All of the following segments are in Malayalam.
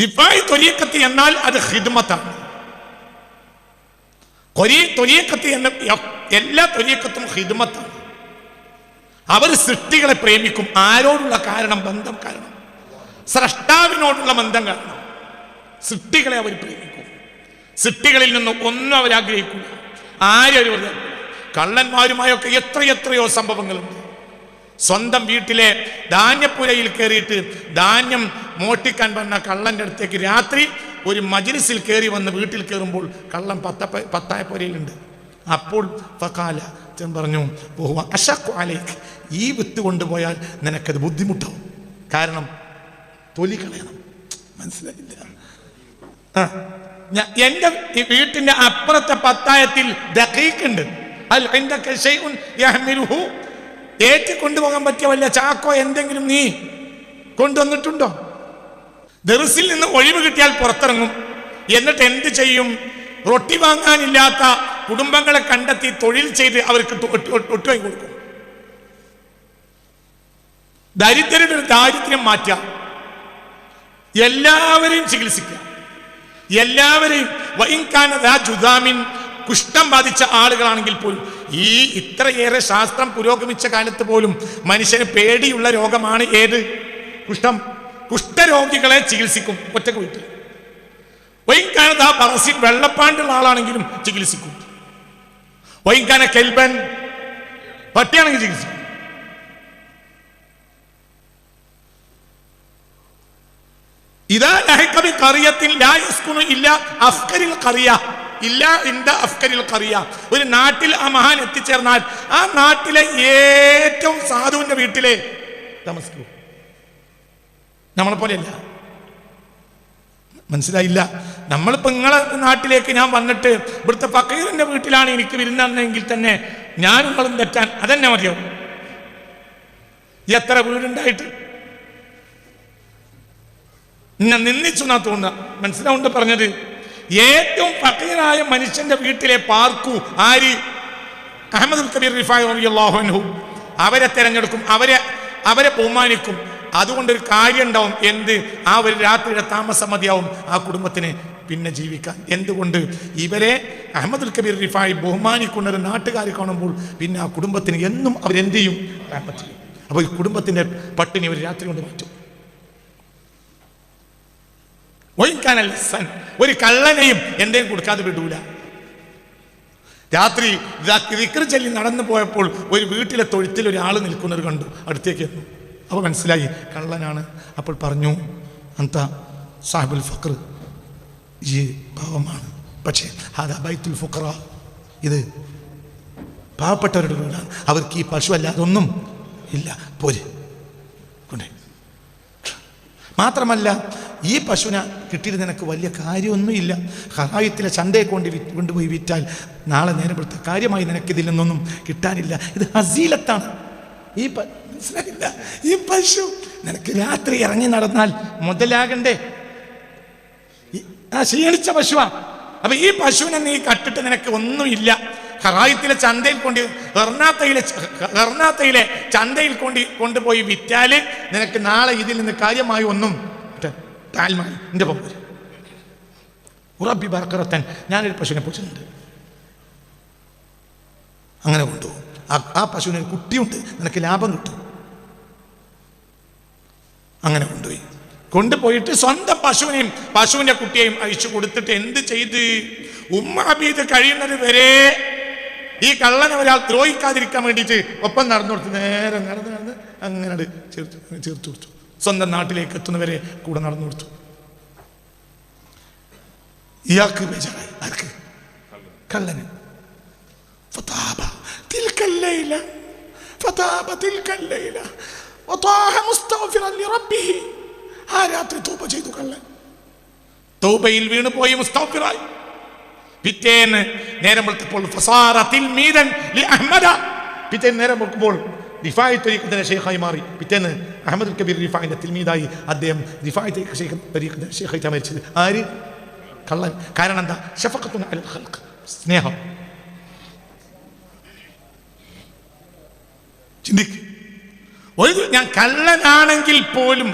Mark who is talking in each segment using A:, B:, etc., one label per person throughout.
A: ദിഫാഇ ത്വരീഖത്ത് എന്നാൽ അത് ഖിദ്മത്താണ്. ത്വരീഖത്ത് എന്ന എല്ലാ ത്വരീഖത്തും ഖിദ്മത്താണ്. അവർ സൃഷ്ടികളെ പ്രേമിക്കും. ആരോടുള്ള കാരണം? ബന്ധം കാരണം, സ്രഷ്ടാവിനോടുള്ള ബന്ധം കാരണം സൃഷ്ടികളെ അവർ പ്രേമിക്കും. സൃഷ്ടികളിൽ നിന്നും ഒന്നും അവർ ആഗ്രഹിക്കില്ല. ആരും കള്ളന്മാരുമായൊക്കെ എത്രയെത്രയോ സംഭവങ്ങളുണ്ട്. സ്വന്തം വീട്ടിലെ ധാന്യപ്പുരയിൽ കയറിയിട്ട് ധാന്യം മോഷ്ടിക്കാൻ വന്ന കള്ളൻ്റെ അടുത്തേക്ക് രാത്രി ഒരു മജ്‌ലിസിൽ കയറി വന്ന് വീട്ടിൽ കയറുമ്പോൾ കള്ളൻ പത്തായപ്പുരയിലുണ്ട്. അപ്പോൾ ഫഖാല പറഞ്ഞു, അശഖു അലൈക്, ഈ വിത്ത് കൊണ്ടുപോയാൽ നിനക്കത് ബുദ്ധിമുട്ടാവും. കാരണം തൊലി കളയണം. മനസ്സിലായില്ല? എൻ്റെ വീട്ടിന്റെ അപ്പുറത്തെ പത്തായത്തിൽ ദഖീഖുണ്ട്. അൽ ഇൻദക ശൈഉൻ യഹ്മിലുഹു, ഏറ്റി കൊണ്ടുപോകാൻ പറ്റിയ വല്ല ചാക്കോ എന്തെങ്കിലും നീ കൊണ്ടുവന്നിട്ടുണ്ടോ? ദർസിൽ നിന്ന് ഒഴിവ് കിട്ടിയാൽ പുറത്തിറങ്ങും. എന്നിട്ട് എന്ത് ചെയ്യും? റൊട്ടി വാങ്ങാനില്ലാത്ത കുടുംബങ്ങളെ കണ്ടെത്തി തൊഴിൽ ചെയ്ത് അവർക്ക് ഒട്ടുവാങ്ങി കൊടുക്കും. ദരിദ്രരുടെ ദാരിദ്ര്യം മാറ്റുക, എല്ലാവരെയും ചികിത്സിക്കുക, എല്ലാവരെയും. കുഷ്ഠം ബാധിച്ച ആളുകളാണെങ്കിൽ പോലും, ഈ ഇത്രയേറെ ശാസ്ത്രം പുരോഗമിച്ച കാലത്ത് പോലും മനുഷ്യന് പേടിയുള്ള രോഗമാണ് ഏത്? കുഷ്ഠം. കുഷ്ഠരോഗികളെ ചികിത്സിക്കും ഒറ്റക്ക് വീട്ടിൽ. വൈകാനത് ആ പറസിൽ വെള്ളപ്പാണ്ടുള്ള ആളാണെങ്കിലും ചികിത്സിക്കും. വൈകാന കെൽബൻ പട്ടിയാണെങ്കിൽ ചികിത്സിക്കും. ഇതാ ലഹഖബി ഖറിയത്തിൽ ലാ യസ്കുനു ഇല്ലാ അഫ്കരിൽ ഖറിയ ഇല്ല ഇന്ദ അഫ്കരിൽ ഖറിയ. ഒരു നാട്ടിൽ ആ മഹാൻ എത്തിച്ചേർന്നാൽ ആ നാട്ടിലെ ഏറ്റവും സാധുവിന്റെ വീട്ടിലെ താമസിക്കൂ. നമ്മളെ പോലെയല്ല. മനസ്സിലായില്ല? നമ്മളിപ്പോ നിങ്ങളെ നാട്ടിലേക്ക് ഞാൻ വന്നിട്ട് ഇവിടുത്തെ ഫക്കീറിന്റെ വീട്ടിലാണ് എനിക്ക് വിരുന്നെങ്കിൽ തന്നെ ഞാൻ നിങ്ങളും തെറ്റാൻ അതെന്നെ മതിയോ? എത്ര വീടുണ്ടായിട്ട് ഞാൻ നിന്ദിച്ചു എന്നാ തോന്നുക. മനസ്സിലാവുണ്ട് പറഞ്ഞത്? ഏറ്റവും ഫഖീറായ മനുഷ്യന്റെ വീട്ടിലെ പാർക്കൂ ആര്? അഹ്മദുൽ കബീർ റിഫായി റളിയല്ലാഹു അൻഹു. അവരെ തെരഞ്ഞെടുക്കും, അവരെ ബഹുമാനിക്കും. അതുകൊണ്ടൊരു കാര്യം ഉണ്ടാവും. എന്ത്? ആ ഒരു രാത്രിയുടെ താമസം മതിയാവും ആ കുടുംബത്തിന് പിന്നെ ജീവിക്കാൻ. എന്തുകൊണ്ട്? ഇവരെ അഹ്മദുൽ കബീർ റിഫായി ബഹുമാനിക്കുന്ന ഒരു നാട്ടുകാർ കാണുമ്പോൾ പിന്നെ ആ കുടുംബത്തിന് എന്നും അവരെന്ത് ചെയ്യും? റഹ്മത്ത് ചെയ്യും. അപ്പോൾ ഈ കുടുംബത്തിന്റെ പട്ടിണി ഒരു രാത്രി കൊണ്ട് മാറ്റും. ഒരു കള്ളനെയും എന്തെങ്കിലും കൊടുക്കാതെ വിടൂല. രാത്രി ദിക്ർ ചൊല്ലി നടന്നു പോയപ്പോൾ ഒരു വീട്ടിലെ തൊഴുത്തിൽ ഒരാൾ നിൽക്കുന്നത് കണ്ടു. അടുത്തേക്ക് വന്നു. അപ്പോൾ മനസ്സിലായി കള്ളനാണ്. അപ്പോൾ പറഞ്ഞു, അന്ത സാഹിബുൽ ഫഖർ, ഈ പാവമാണ്. പക്ഷേ ഹാദാ ബൈത്തുൽ ഫുഖറ, ഇത് പാവപ്പെട്ടവരുടെ വീടാണ്. അവർക്ക് ഈ പശു അല്ലാതെ ഒന്നും ഇല്ല. പോരെ കൊണ്ടേ. മാത്രമല്ല ഈ പശുവിനെ കിട്ടിയിട്ട് നിനക്ക് വലിയ കാര്യമൊന്നുമില്ല. ഖറായിത്തിലെ ചന്തയെ കൊണ്ടുപോയി വിറ്റാൽ നാളെ നേരത്തെ കാര്യമായി നിനക്കിതിൽ നിന്നൊന്നും കിട്ടാനില്ല. ഇത് ഹസീലത്താണ്. മനസ്സിലായില്ല? ഈ പശു നിനക്ക് രാത്രി ഇറങ്ങി നടന്നാൽ മുതലാകണ്ടേ? ക്ഷീണിച്ച പശുവാ. അപ്പൊ ഈ പശുവിനെ നീ കട്ടിട്ട് നിനക്ക് ഒന്നുമില്ല. ഖറായിത്തിലെ ചന്തയിൽ എറണാകുളത്തെ ചന്തയിൽ കൊണ്ടുപോയി വിറ്റാല് നിനക്ക് നാളെ ഇതിൽ നിന്ന് കാര്യമായി ഒന്നും താൽമായി. എൻ്റെ പൊമ്പര് ഉറബി ബർക്കറത്തൻ, ഞാനൊരു പശുവിനെ പൊച്ചുന്നുണ്ട്. അങ്ങനെ കൊണ്ടുപോകും. ആ പശുവിന് കുട്ടിയുണ്ട്, നിനക്ക് ലാഭം കിട്ടും. അങ്ങനെ കൊണ്ടുപോയിട്ട് സ്വന്തം പശുവിനെയും പശുവിന്റെ കുട്ടിയെയും അഴിച്ചു കൊടുത്തിട്ട് എന്ത് ചെയ്ത്? ഉമ്മ ഹബീദ് കഴിയുന്നത് വരെ ഈ കള്ളനെ ഒരാൾ ദ്രോഹിക്കാതിരിക്കാൻ വേണ്ടിയിട്ട് ഒപ്പം നടന്നു കൊടുത്ത് നേരെ നടന്ന് അങ്ങനെ ചേർത്ത് കൊടുത്തു. സ്വന്തം നാട്ടിലേക്ക് എത്തുന്നവരെ കൂടെ നടന്നു കൊടുത്തു. ഇയാൾക്ക് ബേജാറായി. ആർക്ക്? കള്ളന്. ആ രാത്രി തൗബ ചെയ്തു കള്ളൻ. തൗബയിൽ വീണ് പോയി മുസ്തഗ്ഫിറായി. പിറ്റേന്ന് നേരം വെളുത്തപ്പോൾ പിറ്റേന്ന് നേരം വെക്കുമ്പോൾ റിഫായി തരീഖത്തിന്റെ ഷെയ്ഖായി മാറി. പിറ്റേന്ന് അഹ്മദുൽ കബീർ റിഫായിന്റെ തിൽമീദായി അദ്ദേഹം റിഫായി തരീഖത്തിന്റെ ഷെയ്ഖായി മരിച്ചത്. ആര്? കള്ളൻ. കാരണം എന്താ? ശഫഖത്തുൻ അലൽ ഖൽഖ്, സ്നേഹം. ചിന്തിക്ക്. ഞാൻ കള്ളനാണെങ്കിൽ പോലും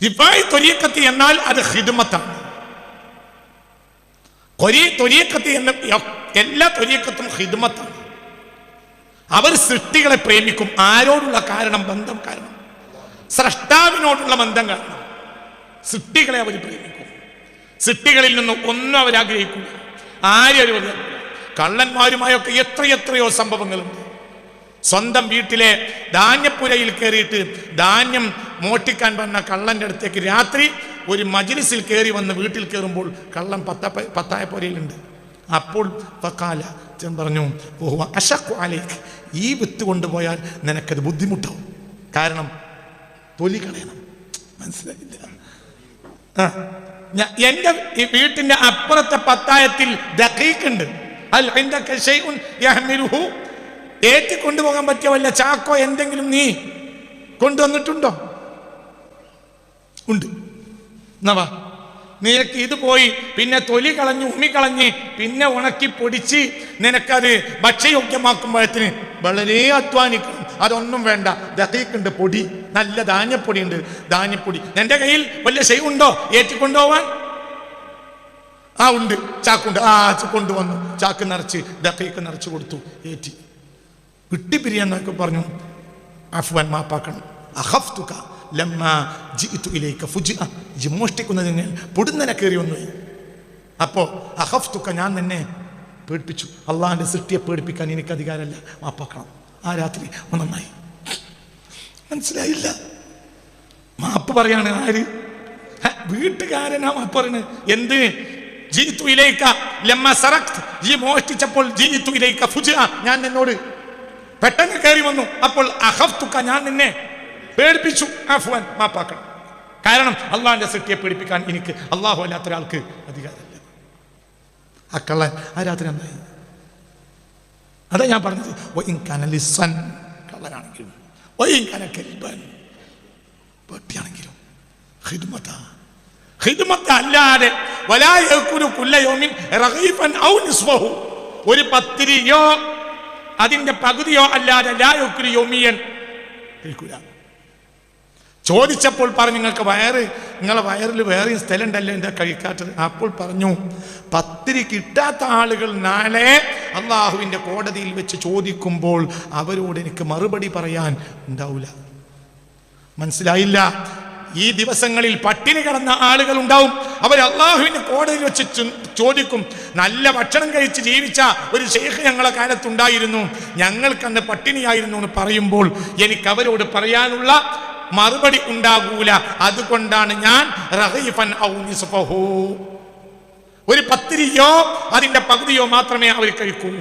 A: റിഫായി ത്വരീഖത്ത് എന്നാൽ അത് ഖിദ്മത്താണ്. ത്വരീഖത്ത് എന്ന എല്ലാ ത്വരീഖത്തും ഖിദ്മത്താണ്. അവർ സൃഷ്ടികളെ പ്രേമിക്കും. ആരോടുള്ള കാരണം? ബന്ധം കാരണം, സ്രഷ്ടാവിനോടുള്ള ബന്ധം കാരണം സൃഷ്ടികളെ അവർ പ്രേമിക്കും. സൃഷ്ടികളിൽ നിന്നും ഒന്നും അവർ ആഗ്രഹിക്കില്ല. ആരും അവർ കള്ളന്മാരുമായൊക്കെ എത്രയെത്രയോ സംഭവങ്ങളുണ്ട്. സ്വന്തം വീട്ടിലെ ധാന്യപ്പുരയിൽ കയറിയിട്ട് ധാന്യം മോഷ്ടിക്കാൻ വന്ന കള്ളൻ്റെ അടുത്തേക്ക് രാത്രി ഒരു മജ്ലിസിൽ കയറി വന്ന് വീട്ടിൽ കയറുമ്പോൾ കള്ളൻ പത്തായപ്പുരയിലുണ്ട്. അപ്പോൾ ഫഖാല പറഞ്ഞു, ഓഹോ അശഖു അലൈക്, ഈ വിത്ത് കൊണ്ടുപോയാൽ നിനക്കത് ബുദ്ധിമുട്ടാവും, കാരണം തൊലി കളയണം. മനസ്സിലായില്ല? എൻ്റെ വീട്ടിന്റെ അപ്പുറത്തെ പത്തായത്തിൽ ദഖീഖുണ്ട്. അൽ ഇൻദക ശൈഉൻ യഹ്മിലുഹു, ഏറ്റി കൊണ്ടുപോകാൻ പറ്റിയ വല്ല ചാക്കോ എന്തെങ്കിലും നീ കൊണ്ടുവന്നിട്ടുണ്ടോ? ഉണ്ട്. നവാ, നിനക്ക് ഇത് പോയി പിന്നെ തൊലി കളഞ്ഞ് ഉമ്മിക്കളഞ്ഞ് പിന്നെ ഉണക്കി പൊടിച്ച് നിനക്കത് ഭക്ഷ്യയോഗ്യമാക്കുമ്പോഴത്തിന് വളരെ അധ്വാനിക്കണം. അതൊന്നും വേണ്ട. ദഖീഖുണ്ട്, പൊടി, നല്ല ധാന്യപ്പൊടി ഉണ്ട്. ധാന്യപ്പൊടി എൻ്റെ കയ്യിൽ വല്ല ശൈഉണ്ടോ ഏറ്റിക്കൊണ്ടുപോവാൻ? ഉണ്ട്, ചാക്കുണ്ട്. കൊണ്ടുവന്നു. ചാക്ക് നിറച്ച് ദഖീഖ് നിറച്ച് കൊടുത്തു. ഏറ്റി വിട്ടിപ്പിരിയെന്നൊക്കെ പറഞ്ഞു. അഫ്വാൻ, മാപ്പാക്കണം. അഖഫ്തുക ലമ്മാ ജിഇതു ഇലൈക ഫുജ്അ, മോഷ്ടിക്കുന്നതിന് പൊടുന്നനെ കയറി വന്നു. അപ്പോൾ അഖഫ്തുക, ഞാൻ നിന്നെ പേടിപ്പിച്ചു. അള്ളാഹിന്റെ സൃഷ്ടിയെ പേടിപ്പിക്കാൻ എനിക്ക് അധികാരമല്ല, മാപ്പാക്കണം. ആ രാത്രി നന്നായി. മനസ്സിലായില്ല? മാപ്പ് പറയാണ് ആര്? വീട്ടുകാരനാ മാപ്പ് പറയുന്നത്. എന്തിന്? ജിഇതു ഇലൈക ലമ്മാ സറഖ്ത, ഈ മോഷ്ടിച്ചപ്പോൾ ജിഇതു ഇലൈക ഫുജ്അ, ഞാൻ നിന്നോട് പെട്ടെന്ന് കയറി വന്നു. അപ്പോൾ അഖഫ്തുക, ഞാൻ നിന്നെ പേടിപ്പിച്ചു. അഫ്വാൻ, മാപ്പാക്കണം. കാരണം അള്ളാഹിന്റെ സൃഷ്ടിയെ പേടിപ്പിക്കാൻ എനിക്ക് അള്ളാഹു അല്ലാത്ത ഒരാൾക്ക് അധികാരമില്ല. ആ കള്ളൻ ആ രാത്രി നന്നായി. അതാ ഞാൻ പറഞ്ഞത്. കള്ളനാണെങ്കിലും പേട്ടിയാണെങ്കിലും ഖിദ്മത്ത് അല്ലാതെ ഒരു പത്തിരിയോ അതിന്റെ പകുതിയോ അല്ലാതെ ലായക്കുലു യൗമിയൻ കഴിക്കൂല. ചോദിച്ചപ്പോൾ പറഞ്ഞു, നിങ്ങളെ വയറിൽ വേറെയും സ്ഥലം ഉണ്ടല്ലോ എന്താ കഴിക്കാത്തത്? അപ്പോൾ പറഞ്ഞു, പത്തിരി കിട്ടാത്ത ആളുകൾ നാളെ അള്ളാഹുവിൻ്റെ കോടതിയിൽ വെച്ച് ചോദിക്കുമ്പോൾ അവരോട് എനിക്ക് മറുപടി പറയാൻ ഉണ്ടാവില്ല. മനസ്സിലായില്ല? ഈ ദിവസങ്ങളിൽ പട്ടിണി കിടന്ന ആളുകൾ ഉണ്ടാവും. അവർ അള്ളാഹുവിൻ്റെ കോടതിയിൽ വെച്ച് ചോദിക്കും, നല്ല ഭക്ഷണം കഴിച്ച് ജീവിച്ച ഒരു ശൈഖ് ഞങ്ങളെ കാലത്തുണ്ടായിരുന്നു, ഞങ്ങൾക്കന്ന് പട്ടിണിയായിരുന്നു എന്ന് പറയുമ്പോൾ എനിക്ക് അവരോട് പറയാനുള്ള മറുപടി ഉണ്ടാകൂല. അതുകൊണ്ടാണ് ഞാൻ റഗീഫൻ ഔ നിസ്ഫഹു, ഒരു പത്തിരിയോ അതിന്റെ പകുതിയോ മാത്രമേ അവർ കഴിക്കൂ.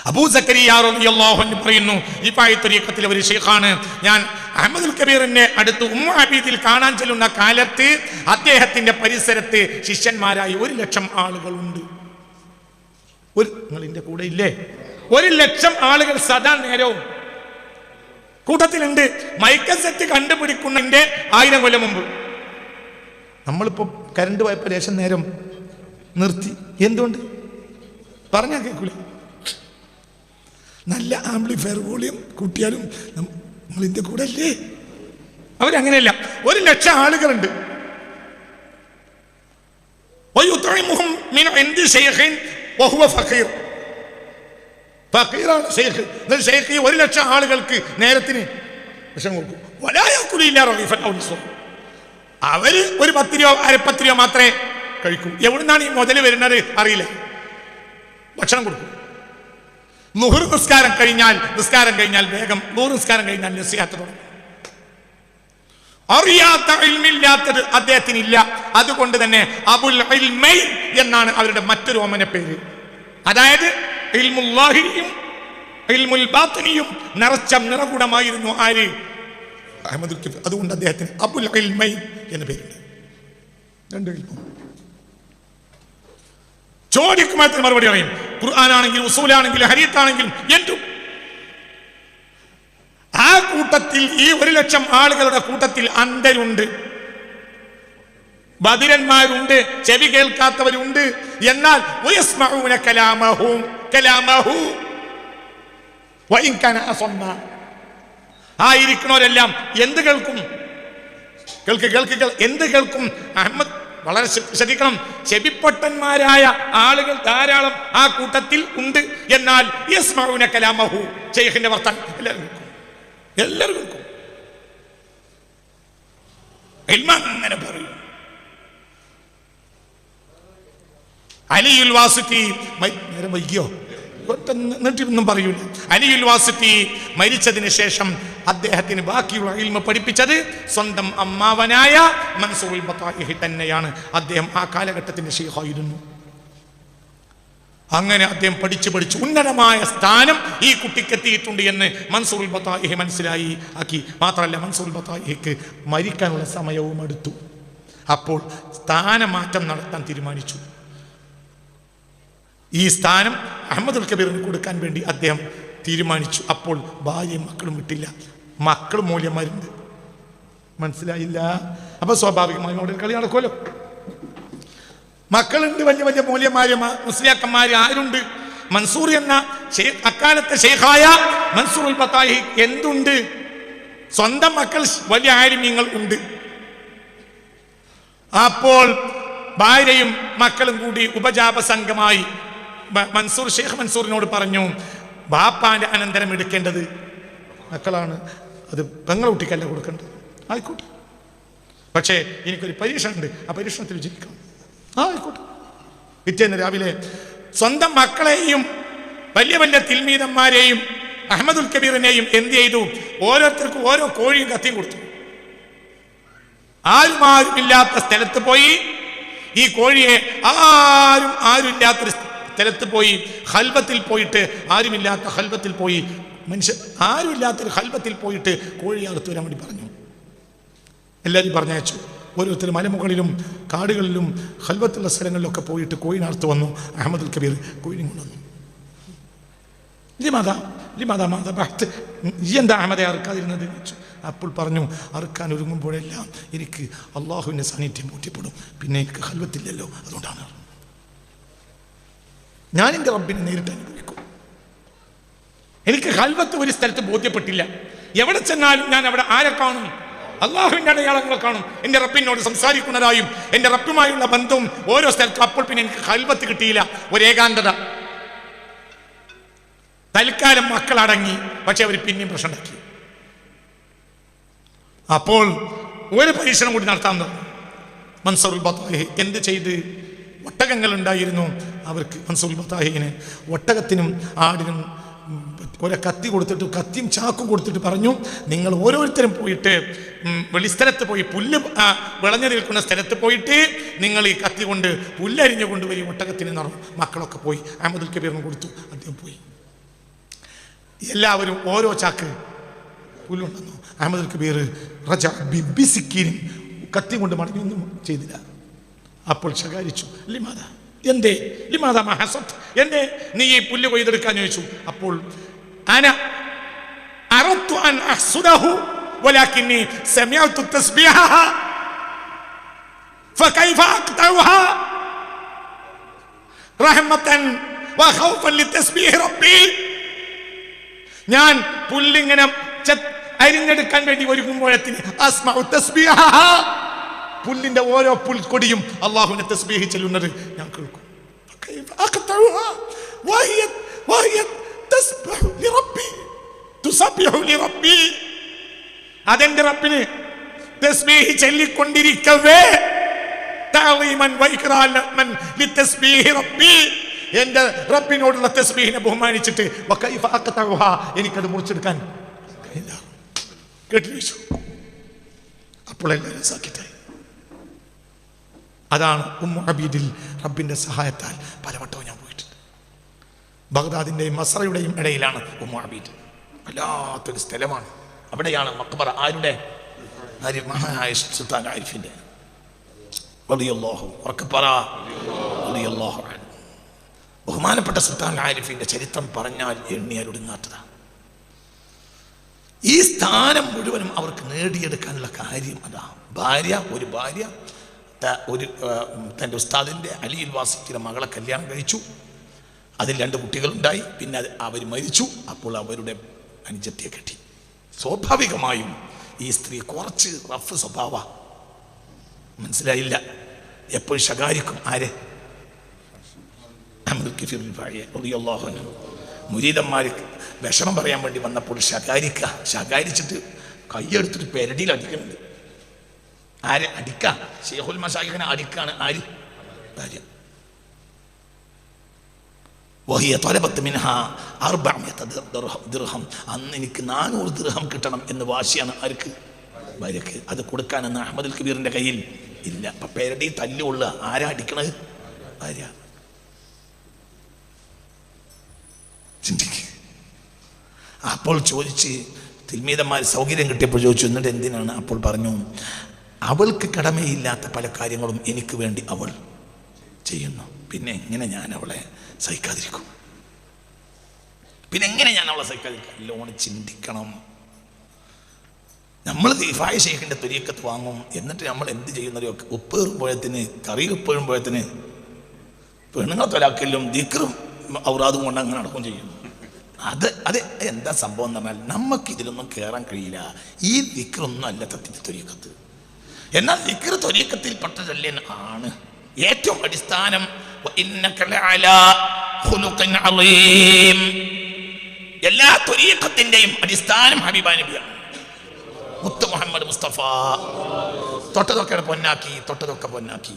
A: അബൂ സക്കരിയ റളിയല്ലാഹു അൻഹു പറയുന്നു, റിഫായി ത്വരീഖത്തിലെ ഒരു ശൈഖാണ്. ഞാൻ അഹ്മദുൽ കബീറിന്റെ അടുത്ത് ഉമ്മു അബീദിൽ കാണാൻ ചെല്ലുന്ന കാലത്ത് അദ്ദേഹത്തിന്റെ പരിസരത്ത് ശിഷ്യന്മാരായി 1,00,000 ആളുകളുണ്ട്. നിങ്ങളിന്റെ കൂടെ ഇല്ലേ? 1,00,000 ആളുകൾ സദാ നേരവും കൂട്ടത്തിലുണ്ട്. മൈക്ക സെറ്റ് കണ്ടുപിടിക്കുന്നതിന്റെ 1000 കൊല്ലം മുമ്പ്. നമ്മളിപ്പോ കരണ്ട് പോയപ്പോ ലേശം നേരം നിർത്തി. എന്തുകൊണ്ട് പറഞ്ഞാ കേൾക്കൂല. നല്ല ആംപ്ലിഫയർ വോളിയം കൂട്ടിയാലും നിങ്ങളിന്റെ കൂടെ അല്ലേ? അവരങ്ങനെയല്ല. 1,00,000 ആളുകളുണ്ട്. ഫഖീറാണ് ഷെയ്ഖ്. ഷെയ്ഖ് 1,00,000 ആളുകൾക്ക് നേരത്തിന് വിഷം കൊടുക്കും. അവര് ഒരു പത്തിരിയോ അരപ്പത്തിരിയോ മാത്രമേ കഴിക്കൂ. എവിടുന്നാണ് ഈ മുതൽ വരുന്നത് അറിയില്ല. ഭക്ഷണം കൊടുക്കും. ളുഹർ നിസ്കാരം കഴിഞ്ഞാൽ വേഗം ളുഹർ നിസ്കാരം കഴിഞ്ഞാൽ നസിഹത്ത് തുടങ്ങും. അറിയാത്ത ഇൽമില്ലാത്തത് അദ്ദേഹത്തിനില്ല. അതുകൊണ്ട് തന്നെ അബുൽ ഇൽമൈൻ എന്നാണ് അവരുടെ മറ്റൊരു ഓമന പേര്. അതായത് ഇൽമുല്ലാഹിയും ഇൽമുൽ ബാത്തിനിയും നിറകൂടമായിരുന്നു ആര്? അഹ്മദുൽ കബീർ. അതുകൊണ്ട് അദ്ദേഹത്തിന് അബുൽ ഇൽമൈൻ എന്ന പേരുണ്ട്. 2 ഇൽമും ചോദിക്കുമ്പോൾ മറുപടി പറയും. ഖുർആനാണെങ്കിലും ഉസൂലാണെങ്കിലും ഹദീത്താണെങ്കിലും എന്തും. ആ കൂട്ടത്തിൽ ഈ 1,00,000 ആളുകളുടെ കൂട്ടത്തിൽ അന്ധരുണ്ട്, ബധിരന്മാരുണ്ട്, ചെവി കേൾക്കാത്തവരുണ്ട്. എന്നാൽ ആയിരിക്കണവരെല്ലാം എന്ത് കേൾക്കും? കേൾക്ക്. എന്ത് കേൾക്കും? അഹമ്മദ് വളരെ ശ്രദ്ധിക്കണം. ചെവിപ്പൊട്ടന്മാരായ ആളുകൾ ധാരാളം ആ കൂട്ടത്തിൽ ഉണ്ട്. എന്നാൽ യസ്മഊന കലാമഹു, ശൈഖിന്റെ വർത്തമാനം എല്ലാവരും കേൾക്കും. അങ്ങനെ പറയും. അലിയുൽ വാസിത്തി നേരം വൈകിയോ നീട്ടിയൊന്നും പറയൂല. അലിയുൽ വാസിത്തി മരിച്ചതിന് ശേഷം അദ്ദേഹത്തിന് ബാക്കിയുള്ള ഇൽമ പഠിപ്പിച്ചത് സ്വന്തം അമ്മാവനായ മൻസൂറുൽ ബത്തായിഹി തന്നെയാണ്. അദ്ദേഹം ആ കാലഘട്ടത്തിന്റെ ശൈഖായിരുന്നു. അങ്ങനെ അദ്ദേഹം പഠിച്ച് ഉന്നതമായ സ്ഥാനം ഈ കുട്ടിക്ക് എത്തിയിട്ടുണ്ട് എന്ന് മൻസൂറുൽ ബത്തായിഹി മനസ്സിലായി ആക്കി. മാത്രമല്ല, മൻസൂറുൽ ബത്തായിഹിക്ക് മരിക്കാനുള്ള സമയവും അടുത്തു. അപ്പോൾ സ്ഥാനമാറ്റം നടത്താൻ തീരുമാനിച്ചു. ഈ സ്ഥാനം അഹമ്മദുൽ കബീറിന് കൊടുക്കാൻ വേണ്ടി അദ്ദേഹം തീരുമാനിച്ചു. അപ്പോൾ ഭാര്യയും മക്കളും വിട്ടില്ല. മക്കൾ മൂല്യന്മാരുണ്ട്, മനസ്സിലായില്ല. അപ്പൊ സ്വാഭാവികമായും അവിടെ കളി നടക്കുമല്ലോ. മക്കളുണ്ട്, വലിയ വലിയ മൂല്യന്മാര്, മുസ്ലിയാക്കന്മാര്. ആരുണ്ട്? മൻസൂർ എന്ന അക്കാലത്തെ ശൈഖായ മൻസൂറുൽ ബത്തായിഹി എന്തുണ്ട്? സ്വന്തം മക്കൾ വലിയ ആലിമീങ്ങൾ ഉണ്ട്. അപ്പോൾ ഭാര്യയും മക്കളും കൂടി ഉപജാപ സംഘമായി ഷെയ്ഖ് മൻസൂറിനോട് പറഞ്ഞു, ബാപ്പാന്റെ അനന്തരം എടുക്കേണ്ടത് മക്കളാണ്, അത് പെങ്ങളെ കുട്ടിക്കല്ല കൊടുക്കേണ്ടത്. ആയിക്കോട്ടെ, പക്ഷേ എനിക്കൊരു പരീക്ഷ ഉണ്ട്, ആ പരീക്ഷണത്തിൽ വിജയിക്കണം. ആയിക്കോട്ടെ. പിറ്റേന്ന് രാവിലെ സ്വന്തം മക്കളെയും വലിയ വലിയ തിൽമീദന്മാരെയും അഹമ്മദുൽ കബീറിനെയും എന്ത് ചെയ്തു? ഓരോരുത്തർക്കും ഓരോ കോഴിയും കത്തിയും കൊടുത്തു. ആരുമില്ലാത്ത സ്ഥലത്ത് പോയി ഈ കോഴിയെ ആരുമില്ലാത്തൊരു സ്ഥലത്ത് പോയി ഹൽബത്തിൽ പോയിട്ട് ആരുമില്ലാത്തൊരു ഹൽബത്തിൽ പോയിട്ട് കോഴി അറുത്ത് വരാൻ വേണ്ടി പറഞ്ഞു. എല്ലാവരും പറഞ്ഞയച്ചു. ഓരോരുത്തർ മലമുകളിലും കാടുകളിലും ഹൽബത്തുള്ള സ്ഥലങ്ങളിലൊക്കെ പോയിട്ട് കോഴിനെ അറുത്ത് വന്നു. അഹമ്മദുൽ കബീർ കോഴിനെ കൊണ്ടുവന്നു. എന്താ അഹമ്മദെ അറുക്കാതിരുന്നത്? അപ്പോൾ പറഞ്ഞു, അറുക്കാൻ ഒരുങ്ങുമ്പോഴെല്ലാം എനിക്ക് അള്ളാഹുവിൻ്റെ സാന്നിധ്യം ബോധ്യപ്പെടും, പിന്നെ എനിക്ക് ഹൽവത്തില്ലല്ലോ, അതുകൊണ്ടാണ് ഞാൻ എൻ്റെ റബ്ബിനെ നേരിട്ട് അനുഭവിക്കും. എനിക്ക് ഹൽവത്ത് ഒരു സ്ഥലത്ത് ബോധ്യപ്പെട്ടില്ല. എവിടെ ചെന്നാലും ഞാൻ അവിടെ ആരെ കാണും? അള്ളാഹുവിൻ്റെ അടയാളങ്ങൾ കാണും. എൻ്റെ റബ്ബിനോട് സംസാരിക്കുന്നതായും എൻ്റെ റബ്ബുമായുള്ള ബന്ധവും ഓരോ സ്ഥലത്തും. അപ്പോൾ പിന്നെ എനിക്ക് ഹൽവത്ത് കിട്ടിയില്ല, ഒരു ഏകാന്തത. തൽക്കാലം മക്കളടങ്ങി, പക്ഷെ അവർ പിന്നെയും പ്രശ്നം ഉണ്ടാക്കി. അപ്പോൾ ഒരു പരീക്ഷണം കൂടി നടത്താൻ തുടങ്ങി. മൻസൂറുൽ ബത്തായിഹി എന്ത് ചെയ്ത്? ഒട്ടകങ്ങൾ ഉണ്ടായിരുന്നു അവർക്ക്. മൻസൂറുൽ ബത്തായിഹിന് ഒട്ടകത്തിനും ആടിനും ഒരു കത്തി കൊടുത്തിട്ട്, കത്തിയും ചാക്കും കൊടുത്തിട്ട് പറഞ്ഞു, നിങ്ങൾ ഓരോരുത്തരും പോയിട്ട് വെളിസ്ഥലത്ത് പോയി, പുല്ല് വിളഞ്ഞു നിൽക്കുന്ന സ്ഥലത്ത് പോയിട്ട് നിങ്ങൾ ഈ കത്തി കൊണ്ട് പുല്ലരിഞ്ഞു കൊണ്ടുപോയി ഒട്ടകത്തിന് നടന്നു. മക്കളൊക്കെ പോയി. അഹമ്മദുൽ കബീറിന് കൊടുത്തു. അദ്ദേഹം പോയി. എല്ലാവരും ഓരോ ചാക്ക് പുല്ലുണ്ടെന്നു. അഹമ്മദുൽ കബീർ കത്തി കൊണ്ട് മടങ്ങിയൊന്നും ചെയ്തില്ല. അപ്പോൾ ശകാരിച്ചു. എന്തേ നീ ഈ പുല്ല് കൊയ്തെടുക്കാൻ ചോദിച്ചു. അപ്പോൾ ഞാൻ പുല്ലിങ്ങനെ അരിഞ്ഞെടുക്കാൻ വേണ്ടി ഒരുങ്ങുമ്പോഴത്തിന് പുല്ലിന്റെ ഓരോ പുൽക്കൊടിയും അള്ളാഹുവിനെ തസ്ബീഹ് ചെല്ലുന്നത് ഞാൻ കേൾക്കും. അതെന്റെ റബ്ബിന് തസ്ബീഹ് ചൊല്ലിക്കൊണ്ടിരിക്കവേ എന്റെ റബ്ബിനോടുള്ള തസ്ബീഹിനെ ബഹുമാനിച്ചിട്ട് എനിക്കത് മുറിച്ചെടുക്കാൻ കേട്ടിരിച്ചു. അപ്പോൾ എല്ലാവരും സാക്കിത്തായി. അതാണ് ഉമ്മു അബീദിൽ റബ്ബിന്റെ സഹായത്താൽ പലവട്ടവും ഞാൻ പോയിട്ടുണ്ട്. ബഗ്ദാദിന്റെയും മസ്രയുടെയും ഇടയിലാണ് ഉമ്മു അബീദ്. വല്ലാത്തൊരു സ്ഥലമാണ്. അവിടെയാണ് മഖ്ബറ. ആരുടെ? മഹാനായ സുൽത്താൻ ആരിഫിന്റെ റളിയല്ലാഹു അൻഹു. ബഹുമാനപ്പെട്ട സുൽത്താൻ ആരിഫിന്റെ ചരിത്രം പറഞ്ഞാൽ എണ്ണിയാൽ ഒടുങ്ങാത്തതാണ്. ഈ സ്ഥാനം മുഴുവനും അവർക്ക് നേടിയെടുക്കാനുള്ള കാര്യം അതാ. ഒരു ഭാര്യ തൻ്റെ ഉസ്താദിൻ്റെ അലിയുൽ വാസിത്തിയുടെ മകളെ കല്യാണം കഴിച്ചു. അതിൽ 2 കുട്ടികളുണ്ടായി. പിന്നെ അവർ മരിച്ചു. അപ്പോൾ അവരുടെ അനുജത്തിയെ കെട്ടി. സ്വാഭാവികമായും ഈ സ്ത്രീ കുറച്ച് റഫ് സ്വഭാവ. മനസ്സിലായില്ല. എപ്പോഴും ശകാരിക്കും. ആരെ? മുരീദന്മാർ വിഷമം പറയാൻ വേണ്ടി വന്നപ്പോൾ ശകാരിച്ചിട്ട് കൈയെടുത്തിട്ട് പെരടിയിൽ അടിക്കുന്നുണ്ട്. ആരെ അടിക്ക? ശൈഖുൽ മശായിഖിനെ അടിക്കാണ്. ആര്? ഭാര്യ. അന്ന് എനിക്ക് 400 ദിർഹം കിട്ടണം എന്ന് വാശിയാണ്. ആർക്ക്? ഭാര്യക്ക്. അത് കൊടുക്കാനെന്ന് അഹ്മദുൽ കബീറിന്റെ കയ്യിൽ ഇല്ല. അപ്പൊ പെരടി തല്ലുള്ള. ആരാ അടിക്കണത്? ഭാര്യ. ചിന്തിക്ക്. അപ്പോൾ ചോദിച്ച് തിൽമീദന്മാർ സൗകര്യം കിട്ടിയപ്പോൾ ചോദിച്ചു, എന്നിട്ട് എന്തിനാണ്? അപ്പോൾ പറഞ്ഞു, അവൾക്ക് കടമയില്ലാത്ത പല കാര്യങ്ങളും എനിക്ക് വേണ്ടി അവൾ ചെയ്യുന്നു. പിന്നെ എങ്ങനെ ഞാൻ അവളെ സഹിക്കാതിരിക്കും? നല്ലോണം ചിന്തിക്കണം. നമ്മൾ ദിഫായ ശൈഖിന്റെ ത്വരീഖത്ത് വാങ്ങും. എന്നിട്ട് നമ്മൾ എന്ത് ചെയ്യുന്നതോ ഉപ്പേറുമ്പോഴത്തിന് കറി ഉപ്പേറുമ്പോഴത്തിന് പെണ്ണുങ്ങൾ തൊലാക്കലും ദിക്റും ഔറാദും കൊണ്ട് അങ്ങനെ നടക്കും ചെയ്യും. അത് എന്താ സംഭവം എന്ന് പറഞ്ഞാൽ നമുക്കിതിലൊന്നും കയറാൻ കഴിയില്ല. ഈ ദിക്റൊന്നും അല്ല സത്യത്തിൽ ത്വരീഖത്ത്. എന്നാൽ ദിക്ർ ത്വരീഖത്തിൽ പെട്ടതല്ലേ ആണ്. ഏറ്റവും അടിസ്ഥാനം എല്ലാ ത്വരീഖത്തിന്റെയും അടിസ്ഥാനം ഹബീബാ നബിയാണ്. മുത്ത് മുഹമ്മദ് മുസ്തഫ തൊട്ടതൊക്കെ പൊന്നാക്കി.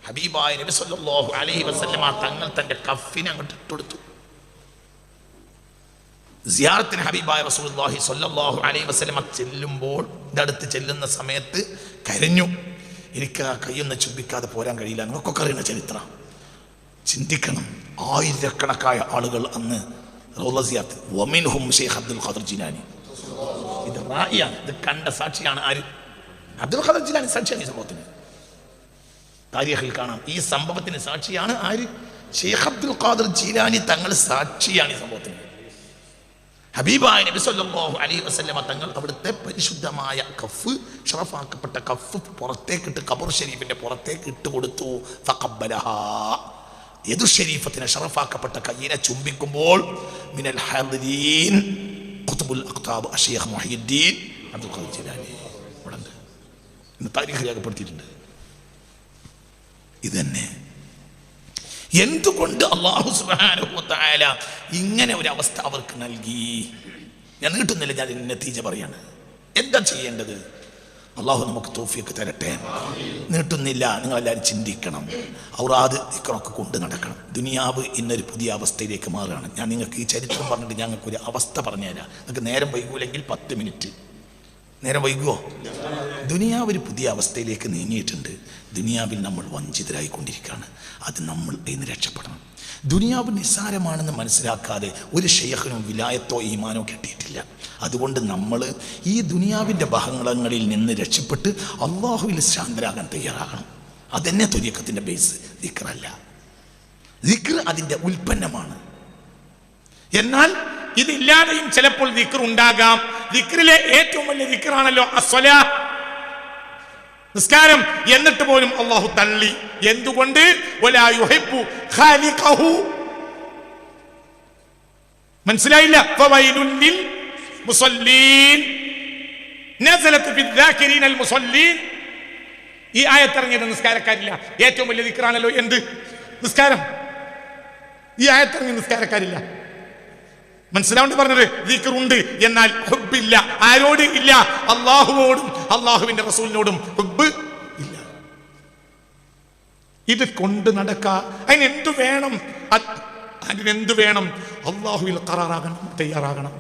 A: ഹബീബായ നബി സല്ലല്ലാഹു അലൈഹി വസല്ലമ തങ്ങൾ തന്റെ കഫിനെ അങ്ങോട്ട് ഇട്ടുകൊടുത്തു. സിയാറത്തിന് ഹബീബായ റസൂലുള്ളാഹി സ്വല്ലല്ലാഹു അലൈഹി വസല്ലമ ചെല്ലുമ്പോൾ അടുത്ത് ചെല്ലുന്ന സമയത്ത് കരഞ്ഞു. എനിക്ക് ആ കൈയൊന്ന് ചുംബിക്കാതെ പോരാൻ കഴിയില്ല. നിങ്ങൾക്കൊക്കെ അറിയുന്ന ചരിത്രം. ചിന്തിക്കണം. ആയിരക്കണക്കായ ആളുകൾ അന്ന് റൗള സിയാറത്ത്. വമിൻഹും ശൈഖ് അബ്ദുൽ ഖാദിർ ജിലാനി. ഇത് റായിയാണ്. ഇത് കണ്ട സാക്ഷിയാണ്. ആര്? അബ്ദുൽ ഖാദിർ ജിലാനി സാക്ഷിയാണ് ഈ സംഭവത്തിന്. താരീഖിൽ കാണാം. ഈ സംഭവത്തിന് സാക്ഷിയാണ് ആര്? ശൈഖ് അബ്ദുൽ ഖാദിർ ജിലാനി തങ്ങൾ സാക്ഷിയാണ് ഈ സംഭവത്തിന്. ഹബീബായ നബി സല്ലല്ലാഹു അലൈഹി വസല്ലമ തങ്ങൾ അവിടുത്തെ പരിശുദ്ധമായ കഫ്, ഷറഫാക്കപ്പെട്ട കഫ് പുറത്തേക്കിട്ട് ഖബർ ഷരീഫിന്റെ പുറത്തേക്ക് ഇട്ട് കൊടുത്തു. ഫഖബ്ബലഹാ. യദു ഷരീഫത്തിനെ ഷറഫാക്കപ്പെട്ട കയ്യിനെ ചുംബിക്കുമ്പോൾ മിനൽ ഹാദിരീൻ ഖുത്ബുൽ അഖ്താബ് അശൈഖ് മുഹയ്യിദ്ദീൻ അബ്ദുൽ ഖാദിർ ജിലാനി ഉണ്ട്. ഇന്ന് താരീഖ് രേഖപ്പെടുത്തിയിട്ടുണ്ട്. ഇതന്നെ എന്തുകൊണ്ട് അല്ലാഹു സുബ്ഹാനഹു വ തആല ഇങ്ങനെ ഒരു അവസ്ഥ അവർക്ക് നൽകി? ഞാൻ നീട്ടുന്നില്ല, ഞാൻ നതീജ പറയാണ്. എന്താ ചെയ്യേണ്ടത്? അള്ളാഹു നമുക്ക് തൗഫീഖ് തരട്ടെ. നീട്ടുന്നില്ല. നിങ്ങളെല്ലാവരും ചിന്തിക്കണം. ഔറാദ് ദിക്റൊക്കെ കൊണ്ട് നടക്കണം. ദുനിയാവ് ഇന്നൊരു പുതിയ അവസ്ഥയിലേക്ക് മാറുകയാണ്. ഞാൻ നിങ്ങൾക്ക് ഈ ചരിത്രം പറഞ്ഞിട്ട് ഞങ്ങൾക്കൊരു അവസ്ഥ പറഞ്ഞുതരാം. നിങ്ങൾക്ക് നേരം വൈകൂലെങ്കിൽ 10 മിനിറ്റ്. നേരം വൈകുമോ? ദുനിയാവ് ഒരു പുതിയ അവസ്ഥയിലേക്ക് നീങ്ങിയിട്ടുണ്ട്. ദുനിയാവിൽ നമ്മൾ വഞ്ചിതരായിക്കൊണ്ടിരിക്കുകയാണ്. അത് നമ്മൾ ഇന്ന് രക്ഷപ്പെടണം. ദുനിയാവ് നിസ്സാരമാണെന്ന് മനസ്സിലാക്കാതെ ഒരു ഷെയ്ഖിനും വിലായത്തോ ഈമാനോ കിട്ടിയിട്ടില്ല. അതുകൊണ്ട് നമ്മൾ ഈ ദുനിയാവിൻ്റെ ബഹളങ്ങളിൽ നിന്ന് രക്ഷപ്പെട്ട് അള്ളാഹുവിൽ ശാന്തരാകാൻ തയ്യാറാകണം. അതെന്നെ ത്വരീഖത്തിൻ്റെ ബേസ്. ദിക്റല്ല. ദിക്ർ അതിൻ്റെ ഉൽപ്പന്നമാണ്. എന്നാൽ ഇതില്ലാതെയും ചിലപ്പോൾ ദിക്ർ ഉണ്ടാകാം. ദിക്റിലെ ഏറ്റവും വലിയ ദിക്റാണല്ലോ അസ്സലാ, നിസ്കാരം. എന്നിട്ട് പോലും അള്ളാഹു തള്ളി. എന്തുകൊണ്ട്? വലാ യുഹിബ്ബു ഖാലിഖഹു. മനസ്സിലായില്ല? ഫവൈലുൽ ലിൽ മുസല്ലീൻ നസലത് ഫി الذാകിരീന അൽ മുസല്ലീൻ. ഈ ആയത്ത് ഇറങ്ങിയത് നിസ്കാരക്കാരില്ല. ഏറ്റവും വലിയ ദിക്റാണല്ലോ എന്ത്? നിസ്കാരം. ഈ ആയത്ത് ഇറങ്ങിയ നിസ്കാരക്കാരില്ല. മനസ്സിലാവേണ്ടി പറഞ്ഞത് ദിക്റുണ്ട്, എന്നാൽ ഹുബ്ബില്ല. ആരോട് ഇല്ല? അള്ളാഹുവോടും അള്ളാഹുവിന്റെ റസൂലിനോടും ഹുബ്ബ് ഇല്ല. ഇത് കൊണ്ട് നടക്കുക. അതിനെന്തു വേണം? അതിനെന്തു വേണം? അള്ളാഹുവിൽ ഖറാറാകണം, തയ്യാറാകണം.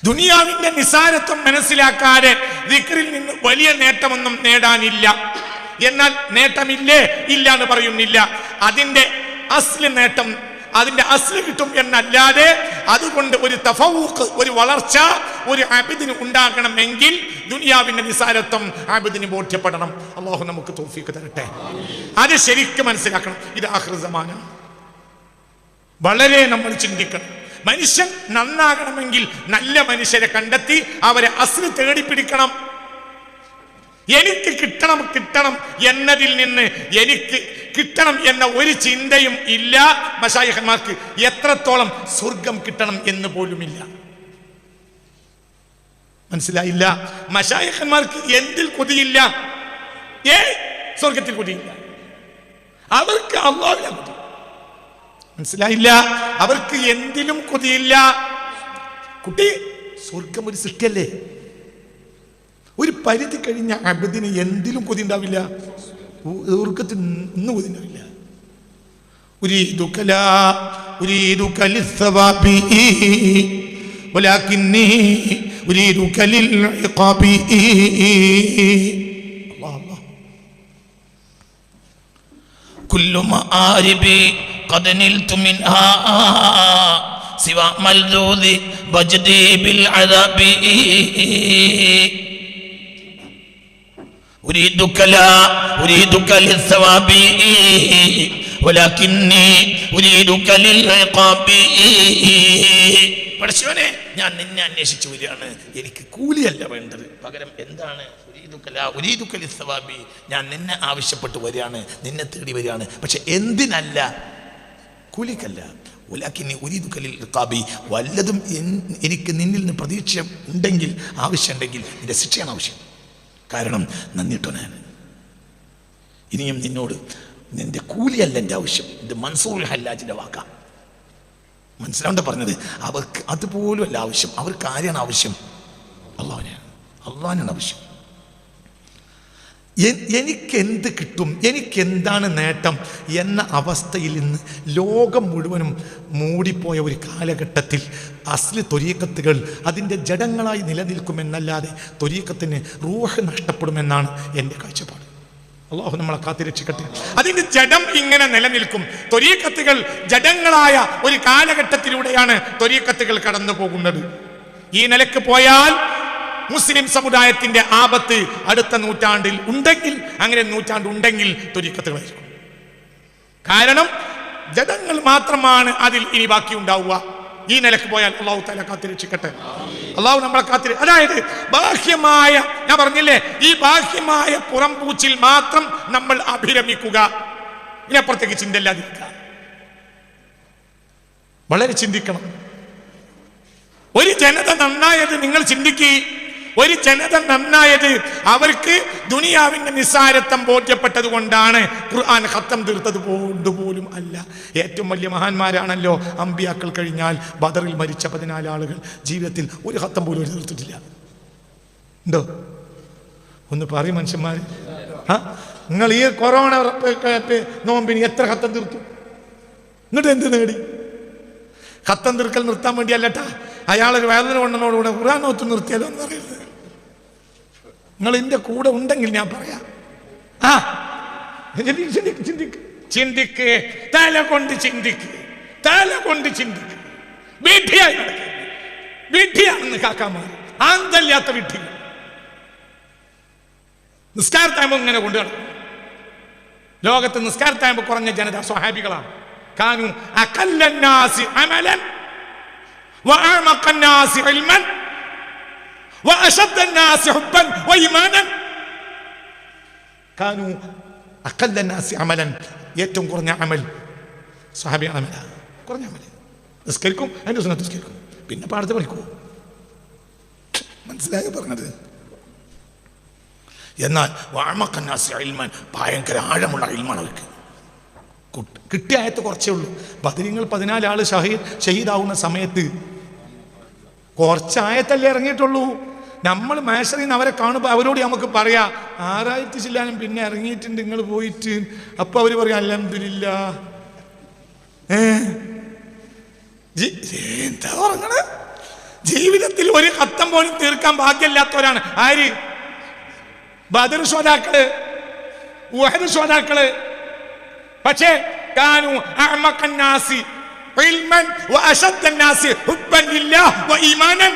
A: ദുനിയാവിന്റെ നിസാരത്വം മനസ്സിലാക്കാതെ ദിക്റിൽ നിന്ന് വലിയ നേട്ടമൊന്നും നേടാനില്ല. എന്നാൽ നേട്ടമില്ലേ? ഇല്ല എന്ന് പറയുന്നില്ല. അതിന്റെ അസ്ല് നേട്ടം, അതിന്റെ അസ്ല് കിട്ടും എന്നല്ലാതെ അതുകൊണ്ട് ഒരു തഫവൂഖ്, ഒരു വളർച്ച ഒരു അബ്ദിന് ഉണ്ടാകണമെങ്കിൽ ദുനിയാവിന്റെ നിസാരത്വം അബ്ദിന് ബോധ്യപ്പെടണം. അല്ലാഹു നമുക്ക് തൗഫീഖ് തരട്ടെ. അത് ശരിക്കും മനസ്സിലാക്കണം. ഇത് ആഖിർ സമാനാണ്. വളരെ നമ്മൾ ചിന്തിക്കണം. മനുഷ്യൻ നന്നാകണമെങ്കിൽ നല്ല മനുഷ്യരെ കണ്ടെത്തി അവരെ അസ്ല് തേടിപ്പിടിക്കണം. എനിക്ക് കിട്ടണം എന്നതിൽ നിന്ന് എനിക്ക് കിട്ടണം എന്ന ഒരു ചിന്തയും ഇല്ല മശായിഖന്മാർക്ക്. എത്രത്തോളം സ്വർഗം കിട്ടണം എന്ന് പോലുമില്ല. മനസ്സിലായില്ല? മശായിഖന്മാർക്ക് എന്തിൽ കൊതിയില്ല? സ്വർഗത്തിൽ കൊതിയില്ല. അവർക്ക് അല്ലാഹുവിനെ കൊതി. മനസ്സിലായില്ല? അവർക്ക് എന്തിലും കൊതിയില്ല. കുട്ടി, സ്വർഗം ഒരു സൃഷ്ടിയല്ലേ. ഒരു പരിധി കഴിഞ്ഞ അബദിന് എന്തിലും കൊതി ഉണ്ടാവില്ല. സ്വർഗത്തിൽ ഒന്നും കൊതി ഉണ്ടാവില്ല. ഉരീദുക ലിസ്സവാബി വലാകിന്നി ഉരീദുക ലിൽഇഖാബി. അല്ലാഹ്
B: കുല്ലു മആരിബി ഖദ് നിൽതു മിൻഹാ സിവാ മൽദൂദി വജ്ദി ബിൽ അദാബി. ഉരീദുക ലിസ്സവാബി വലാകിന്നി ഉരീദുക ലിൽഇഖാബി. പടച്ചവനെ, ഞാൻ നിന്നെ അന്വേഷിച്ചു വരികയാണ്. എനിക്ക് കൂലിയല്ല വേണ്ടത്, പകരം എന്താണ്? ഉരീദുക ലിസ്സവാബി, ഞാൻ നിന്നെ ആവശ്യപ്പെട്ട് വരികയാണ്, നിന്നെ തേടി വരികയാണ്. പക്ഷെ എന്തിനല്ല? കൂലിക്കല്ല. വലാകിന്നി ഉരീദുക ലിൽഇഖാബി, വല്ലതും എനിക്ക് നിന്നിൽ നിന്ന് പ്രതീക്ഷ ഉണ്ടെങ്കിൽ, ആവശ്യമുണ്ടെങ്കിൽ നിന്റെ ശിക്ഷയാണ് ആവശ്യം. കാരണം നന്ദിട്ടോനാണ്. ഇനിയും നിന്നോട് നിന്റെ കൂലിയല്ല എൻ്റെ ആവശ്യം. ഇത് മൻസൂർ ഹല്ലാജിന്റെ വാക്കാണ്. മനസ്സിലാവണ്ട പറഞ്ഞത്? അവർക്ക് അതുപോലും അല്ല ആവശ്യം. അവർക്ക് ആരെയാണ് ആവശ്യം? അള്ളാഹുവിനാണ് ആവശ്യം. എനിക്കെന്ത് കിട്ടും, എനിക്കെന്താണ് നേട്ടം എന്ന അവസ്ഥയിൽ നിന്ന് ലോകം മുഴുവനും മൂടിപ്പോയ ഒരു കാലഘട്ടത്തിൽ അസ്ലി ത്വരീഖത്തുകൾ അതിൻ്റെ ജഡങ്ങളായി നിലനിൽക്കുമെന്നല്ലാതെ ത്വരീഖത്തിന് റൂഹ് നഷ്ടപ്പെടുമെന്നാണ് എൻ്റെ കാഴ്ചപ്പാട്. അല്ലാഹു നമ്മളെ കാത്തിരക്ഷിക്കട്ടെ. അതിന്റെ ജഡം ഇങ്ങനെ നിലനിൽക്കും. ത്വരീഖത്തുകൾ ജഡങ്ങളായ ഒരു കാലഘട്ടത്തിലൂടെയാണ് ത്വരീഖത്തുകൾ കടന്നു പോകുന്നത്. ഈ നിലക്ക് പോയാൽ മുസ്ലിം സമുദായത്തിന്റെ ആപത്ത് അടുത്ത നൂറ്റാണ്ടിൽ ഉണ്ടെങ്കിൽ, അങ്ങനെ നൂറ്റാണ്ടുണ്ടെങ്കിൽ ത്വരീഖത്തുകളായിരിക്കും. കാരണം ജഡങ്ങൾ മാത്രമാണ് അതിൽ ഇനി ബാക്കി ഉണ്ടാവുക. ഈ നിലക്ക് പോയാൽ അല്ലാഹു തആല കാത്തിരക്ഷിക്കട്ടെ. അല്ലാഹു നമ്മളെ അതായത് ബാഹ്യമായ, ഞാൻ പറഞ്ഞില്ലേ, ഈ ബാഹ്യമായ പുറംപൂച്ചിൽ മാത്രം നമ്മൾ അഭിരമിക്കുക, ഇതിനപ്പുറത്തേക്ക് ചിന്തയില്ലാതിരിക്കുക. വളരെ ചിന്തിക്കണം. ഒരു ജനത നന്നായത് നിങ്ങൾ ചിന്തിക്കുക. ഒരു ജനത നന്നായത് അവർക്ക് ദുനിയാവിന്റെ നിസ്സാരത്വം ബോധ്യപ്പെട്ടത് കൊണ്ടാണ്. ഖുർആൻ ഖത്തം തീർത്തത് പോലും അല്ല. ഏറ്റവും വലിയ മഹാന്മാരാണല്ലോ അമ്പിയാക്കൾ കഴിഞ്ഞാൽ. ബദറിൽ മരിച്ച 14 ആളുകൾ ജീവിതത്തിൽ ഒരു ഖത്തം പോലും തീർത്തിട്ടില്ല. ഉണ്ടോ? ഒന്ന് പറയും മനുഷ്യന്മാർ. നിങ്ങൾ ഈ കൊറോണ നോമ്പിന് എത്ര ഖത്തം തീർത്തു? എന്നിട്ട് എന്ത് നേടി? ഖത്തം തീർക്കൽ നിർത്താൻ വേണ്ടിയല്ലട്ടാ. അയാളൊരു വേദന കൊണ്ടനോടുകൂടെ ഖുർആൻ ഓത്ത് നിർത്തിയാലോ എന്ന് പറയരുത്. നിങ്ങൾ എൻ്റെ കൂടെ ഉണ്ടെങ്കിൽ ഞാൻ പറയാം. ചിന്തിക്ക്, തല കൊണ്ട് ചിന്തിക്ക്, തല കൊണ്ട് ചിന്തിക്ക്. വിഡ്ഢിയായി നടക്കുക, വിഡ്ഢിയാണെന്ന് കാക്കാമാർ, ആന്തല്ലാത്ത വിഡ്ഢി. നിസ്കാരത്തായ്മ ഇങ്ങനെ കൊണ്ടു നടക്കും. ലോകത്ത് നിസ്കാരത്തായ്മ കുറഞ്ഞ ജനത സ്വഹാബികളാണ്. കാനു അഖല്ലന്നാസി അമലൻ വഅഅമഖന്നാസി ഇൽമൻ വഅശദ്ദന്നാസി ഹുബ്ബൻ വഈമാനൻ. കാനു അഖല്ലന്നാസി അമലൻ, ഏറ്റവും കുറഞ്ഞ അമൽ സ്വഹാബി അമലാണ്. കുറഞ്ഞ അമൽ നിസ്കരിക്കും, അതിൻ്റെ സുന്നത്ത് നിസ്കരിക്കും, പിന്നെ പാടത്ത് പഠിക്കും. മനസ്സിലായി പറഞ്ഞത്? എന്നാൽ വഅഅമഖന്നാസി ഇൽമൻ, ഭയങ്കര ആഴമുള്ള ഇൽമാണ് അവർക്ക്. കിട്ടിയ ആയത്ത് കുറച്ചേ ഉള്ളൂ. ബദരീങ്ങൾ 14 ആള് ഷഹീദാവുന്ന സമയത്ത് കുറച്ചായത്തല്ലേ ഇറങ്ങിയിട്ടുള്ളൂ. നമ്മൾ മേശറിൽ നിന്ന് അവരെ കാണുമ്പോൾ അവരോട് നമുക്ക് പറയാം, 6000 ചില്ലാനും പിന്നെ ഇറങ്ങിയിട്ടുണ്ട് നിങ്ങൾ പോയിട്ട്. അപ്പൊ അവര് പറയാം അൽഹംദുലില്ലാഹ്. എന്താ പറഞ്ഞത്? ജീവിതത്തിൽ ഒരു ഖത്തം പോലും തീർക്കാൻ ഭാഗ്യമില്ലാത്തവരാണ് ആര്? ബദർ ശുഹദാക്കള്, ഉഹദ് ശുഹദാക്കള്. പക്ഷേ കാനു അഅമഖന്നാസി ഇൽമൻ വഅശദ്ദന്നാസി ഹുബ്ബൻ ലില്ലാഹ് വഈമാനൻ.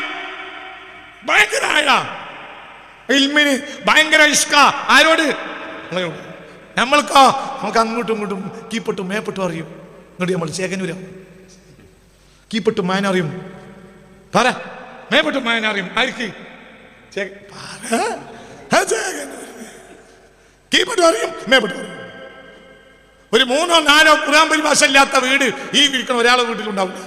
B: ഭയങ്കര ഇൽമിന് ഭയങ്കര ഇഷ്ക. ആരോട്? നമ്മൾക്കോ? നമുക്ക് അങ്ങോട്ടും ഇങ്ങോട്ടും കീപ്പട്ടും മേപ്പട്ടും അറിയും. എന്നിട്ട് നമ്മൾ ചേകനൂര കീപ്പട്ടും മാന അറിയും. പറ, മേപ്പട്ടും മാന അറിയും. ആർക്ക്? കീപ്പട്ടും അറിയും, മേപ്പട്ടും അറിയും. ഒരു 3 or 4 ഖുർആൻ പരിഭാഷ ഇല്ലാത്ത വീട് ഈ ഇരിക്കുന്ന ഒരാളെ വീട്ടിലുണ്ടാവില്ല.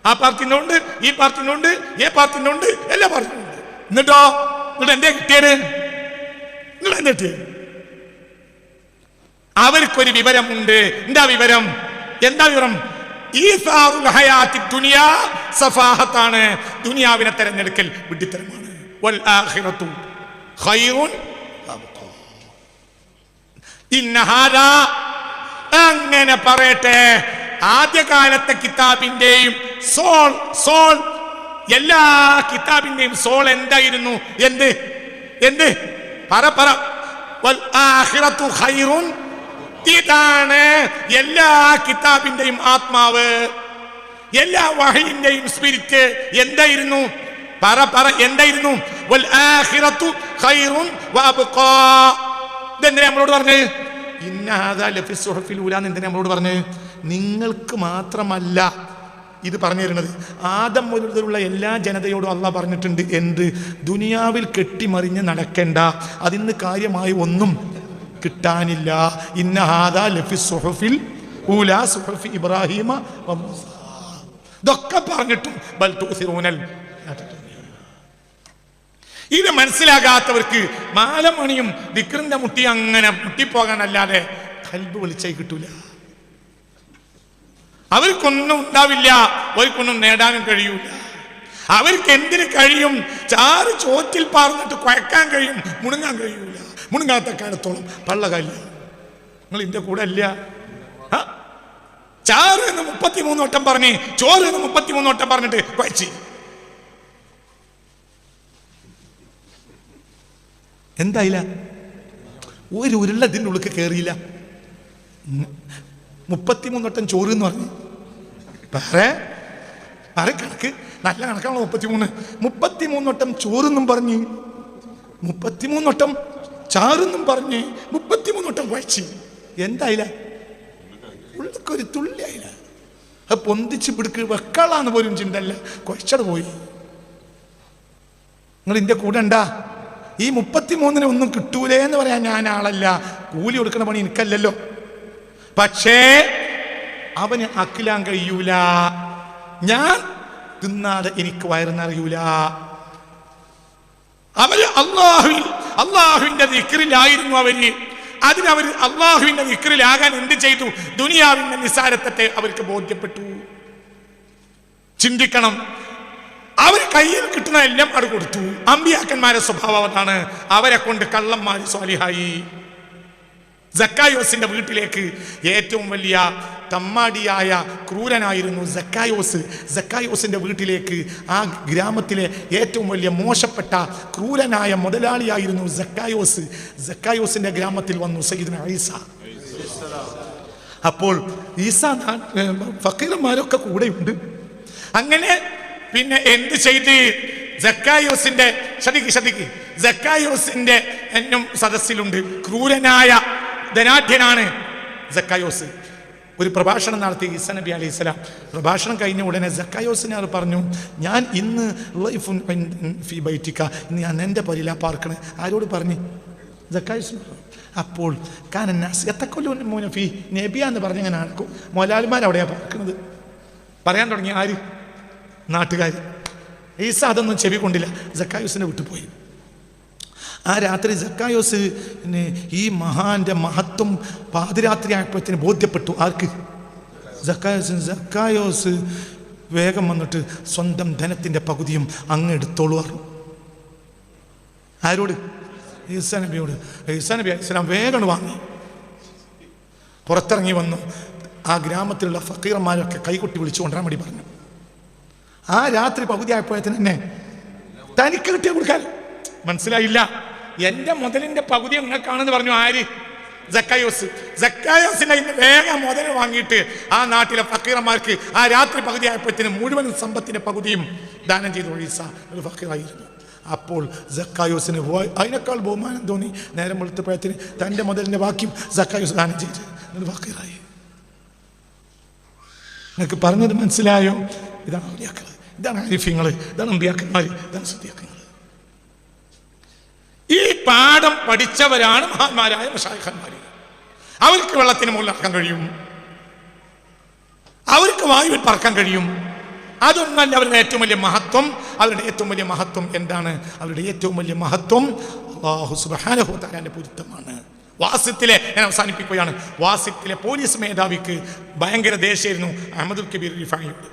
B: ആ പാർട്ടിനുണ്ട്, ഈ പാർട്ടിനുണ്ട്, ഏ പാർട്ടിനുണ്ട്, എല്ലാ പാർട്ടിനുണ്ട്. എന്നിട്ട് എന്തേ കിട്ടിയത്? നിങ്ങൾ എന്താ കിട്ടിയത്?
A: അവർക്കൊരു വിവരമുണ്ട്. എന്താ വിവരം? ഈസാറുൽ ഹയാത്തി ദുനിയാ സഫാഹത്താണ്. ദുനിയാവിനെ തെരഞ്ഞെടുക്കൽ വിഡ്ഢിത്തരമാണ്. വൽ ആഖിറതു ഖൈറുൻ വഅബ്ഖാ. ഇന്ന ഹാദാ, അങ്ങനെ പറയട്ടെ, ആദ്യകാലത്തെ കിതാബിന്റെയും സോൾ എല്ലാ കിതാബിന്റെയും സോൾ എന്തായിരുന്നു? എന്ത് പറ. വൽ ആഖിറതു ഖൈറുൻ, ഇതാണ് എല്ലാ കിതാബിന്റെയും ആത്മാവ്, എല്ലാ വഹയിന്റെയും സ്പിരിറ്റ്. എന്തായിരുന്നു? പറ എന്തായിരുന്നു? വൽ ആഖിറതു ഖൈറുൻ വഅബ്ഖാ. ഇതെന്തിനാ നമ്മളോട് പറഞ്ഞത്? ഇന്ന ഹാദാ ലഫി സുഹഫിൽ ഊലാ എന്ന് എന്തിനാ നമ്മളോട് പറഞ്ഞത്? നിങ്ങൾക്ക് മാത്രമല്ല ഇത് പറഞ്ഞു തരുന്നത്, ആദം മുതലുള്ള എല്ലാ ജനതയോടും അള്ളാഹ് പറഞ്ഞിട്ടുണ്ട്. എന്ത്? ദുനിയാവിൽ കെട്ടിമറിഞ്ഞ് നടക്കണ്ട, അതിന്ന് കാര്യമായി ഒന്നും കിട്ടാനില്ല. ഇന്ന ഹാദാ ലഫി സുഹഫിൽ ഊലാ സുഹഫി ഇബ്രാഹിമ വ മൂസ. ഇതൊക്കെ പറഞ്ഞിട്ടും ബൽ തുസിറൂനൽ, ഇത് മനസ്സിലാകാത്തവർക്ക് മാലമണിയും ദിക്റിന്റെ മുട്ടി അങ്ങനെ മുട്ടിപ്പോകാനല്ലാതെ ഖൽബ് വെളിച്ചായി കിട്ടൂല. അവർക്കൊന്നും ഉണ്ടാവില്ല, അവർക്കൊന്നും നേടാനും കഴിയൂല. അവർക്ക് എന്തിന് കഴിയും? ചാറ് ചോറ്റിൽ പാർന്നിട്ട് കുഴക്കാൻ കഴിയും, മുണുങ്ങാൻ കഴിയൂല. മുണുങ്ങാത്ത കാലത്തോളം പള്ളകല്ല. നിങ്ങൾ ഇതിന്റെ കൂടെ അല്ല. ചാറ് എന്ന് 33 വട്ടം പറഞ്ഞ്, ചോറ് എന്ന് 33 വട്ടം പറഞ്ഞിട്ട് കുഴച്ച് എന്തായില്ല? ഒരു ഉരുളതിൻ്റെ ഉള്ളിൽ കയറിയില്ല. 33 വട്ടം ചോറ് എന്ന് പറഞ്ഞു. പറ കണക്ക് നല്ല കണക്കാണല്ലോ. 33 വട്ടം ചോറെന്നും പറഞ്ഞ്, 33 വട്ടം ചാറെന്നും പറഞ്ഞ്, 33 വട്ടം കുഴച്ച്. എന്തായില്ല? ഉള്ളക്കൊരു തുള്ളി ആയില്ല. അത് പൊന്തിച്ച് പിടിക്ക് വെക്കളാന്ന് പോലും ചിന്തല്ല, കുഴച്ചത് പോയി. നിങ്ങൾ ഇതിൻ്റെ കൂടെ ഉണ്ടാ? ഈ 33 ഒന്നും കിട്ടൂലേ എന്ന് പറയാൻ ഞാൻ ആളല്ല, കൂലി കൊടുക്കണ പണി എനിക്കല്ലല്ലോ. പക്ഷേ അവന് അക്കിലാൻ കഴിയൂല. ഞാൻ തിന്നാതെ എനിക്ക് വയറുന്നറിയൂല. അവര് അള്ളാഹുവിന്റെ ദിക്റിലായിരുന്നു. അതിനവർ അള്ളാഹുവിന്റെ ദിക്റിലാകാൻ എന്ത് ചെയ്തു? ദുനിയാവിന്റെ നിസാരത്തെ അവർക്ക് ബോധ്യപ്പെട്ടു. ചിന്തിക്കണം. അവർ കയ്യിൽ കിട്ടുന്ന എല്ലാം അത് കൊടുത്തു. അമ്പിയാക്കന്മാരുടെ സ്വഭാവം അതാണ്. അവരെ കൊണ്ട് കള്ളന്മാർ സ്വാലിഹായി. സക്കായോസിന്റെ വീട്ടിലേക്ക് ഏറ്റവും വലിയ തമ്മാടിയായ ക്രൂരനായിരുന്നു സക്കായോസ്. സക്കായോസിന്റെ വീട്ടിലേക്ക്, ആ ഗ്രാമത്തിലെ ഏറ്റവും വലിയ മോശപ്പെട്ട ക്രൂരനായ മുതലാളിയായിരുന്നു സക്കായോസ്. സക്കായോസിന്റെ ഗ്രാമത്തിൽ വന്നു സയ്യിദുനാ ഈസ. അപ്പോൾ ഈസ ഫക്കീറന്മാരൊക്കെ കൂടെയുണ്ട്. അങ്ങനെ പിന്നെ എന്ത് ചെയ്ത്? സക്കായോസിന്റെ സക്കായോസിന്റെ എന്നും സദസ്സിലുണ്ട്. ക്രൂരനായ ധനാഢ്യനാണ് സക്കായോസ്. ഒരു പ്രഭാഷണം നടത്തി ഈസാ നബി അലൈഹി സ്വലാം. പ്രഭാഷണം കഴിഞ്ഞ ഉടനെ സക്കായോസിനെ അവർ പറഞ്ഞു, ഞാൻ ഇന്ന് ഇന്ന് ഞാൻ എൻ്റെ പരില പാർക്കണേ. ആരോട് പറഞ്ഞു? സക്കായോസ്. അപ്പോൾ നബിയ എന്ന് പറഞ്ഞ് അങ്ങനെ ആർക്കും മൊലാലിമാർ അവിടെയാണ് പാർക്കുന്നത്. പറയാൻ തുടങ്ങി ആര്? നാട്ടുകാർ. ഈസ അതൊന്നും ചെവി കൊണ്ടില്ല, സക്കായോസിനെ വിട്ടുപോയി. ആ രാത്രി സക്കായോസ് ഈ മഹാന്റെ മഹത്വം പാതിരാത്രി ആയപ്പോഴത്തേന് ബോധ്യപ്പെട്ടു. ആർക്ക്? സക്കായോസ് വേഗം വന്നിട്ട് സ്വന്തം ധനത്തിന്റെ പകുതിയും അങ്ങ് എടുത്തോളൂ പറഞ്ഞു. ആരോട്? ഈസാ നബിയോട്. ഈസാ നബി അലൈഹി സ്വലാം വേഗം വാങ്ങി പുറത്തിറങ്ങി വന്നു. ആ ഗ്രാമത്തിലുള്ള ഫക്കീറന്മാരൊക്കെ കൈകൊട്ടി വിളിച്ചു കൊണ്ടുവരാൻ വേണ്ടി പറഞ്ഞു. ആ രാത്രി പകുതി ആയപ്പോഴത്തേന് തന്നെ തനിക്ക് കിട്ടിയ കൊടുക്കാൻ മനസ്സിലായില്ല. എന്റെ മുതലിന്റെ പകുതി നിങ്ങൾക്കാണെന്ന് പറഞ്ഞു. ആര്? സക്കായോസ്. സക്കായോസിന്റെ വേഗം മുതൽ വാങ്ങിയിട്ട് ആ നാട്ടിലെ ഫക്കീറന്മാർക്ക് ആ രാത്രി പകുതി ആയപ്പോഴത്തേന് മുഴുവൻ സമ്പത്തിന്റെ പകുതിയും ദാനം ചെയ്തു. ഈസ ഒരു ഫക്കീറായിരുന്നു. അപ്പോൾ സക്കായോസിന് അതിനേക്കാൾ ബഹുമാനം തോന്നി. നേരം വെളുത്തപ്പോഴത്തിന് തൻ്റെ മുതലിന്റെ ബാക്കിയും സക്കായോസ് ദാനം ചെയ്ത് ഒരു ഫക്കീറായി. നിങ്ങൾക്ക് പറഞ്ഞത് മനസ്സിലായോ? ഇതാണ് ഔലിയാക്കൾ, ഇതാണ് ആരിഫ്യങ്ങൾ, ഇതാണ് അമ്പിയാക്കന്മാർ, ഇതാണ് സിദ്ദീഖുകൾ. ഈ പാഠം പഠിച്ചവരാണ് മഹാന്മാരായ മശായിഖന്മാർ. അവർക്ക് വെള്ളത്തിന് മുകളിൽ നടക്കാൻ കഴിയും, അവർക്ക് വായുവിൽ പറക്കാൻ കഴിയും. അതൊന്നല്ല അവരുടെ ഏറ്റവും വലിയ മഹത്വം. അവരുടെ ഏറ്റവും വലിയ മഹത്വം എന്താണ്? അവരുടെ ഏറ്റവും വലിയ മഹത്വം അല്ലാഹു സുബ്ഹാനഹു വ തആലയുടെ പൊരുത്തമാണ്. വാസിത്തിലെ ഞാൻ അവസാനിപ്പിക്കുകയാണ്. വാസിത്തിലെ പോലീസ് മേധാവിക്ക് ഭയങ്കര ദേഷ്യമായിരുന്നു അഹമ്മദുൽ കബീർ റിഫായിയോട്.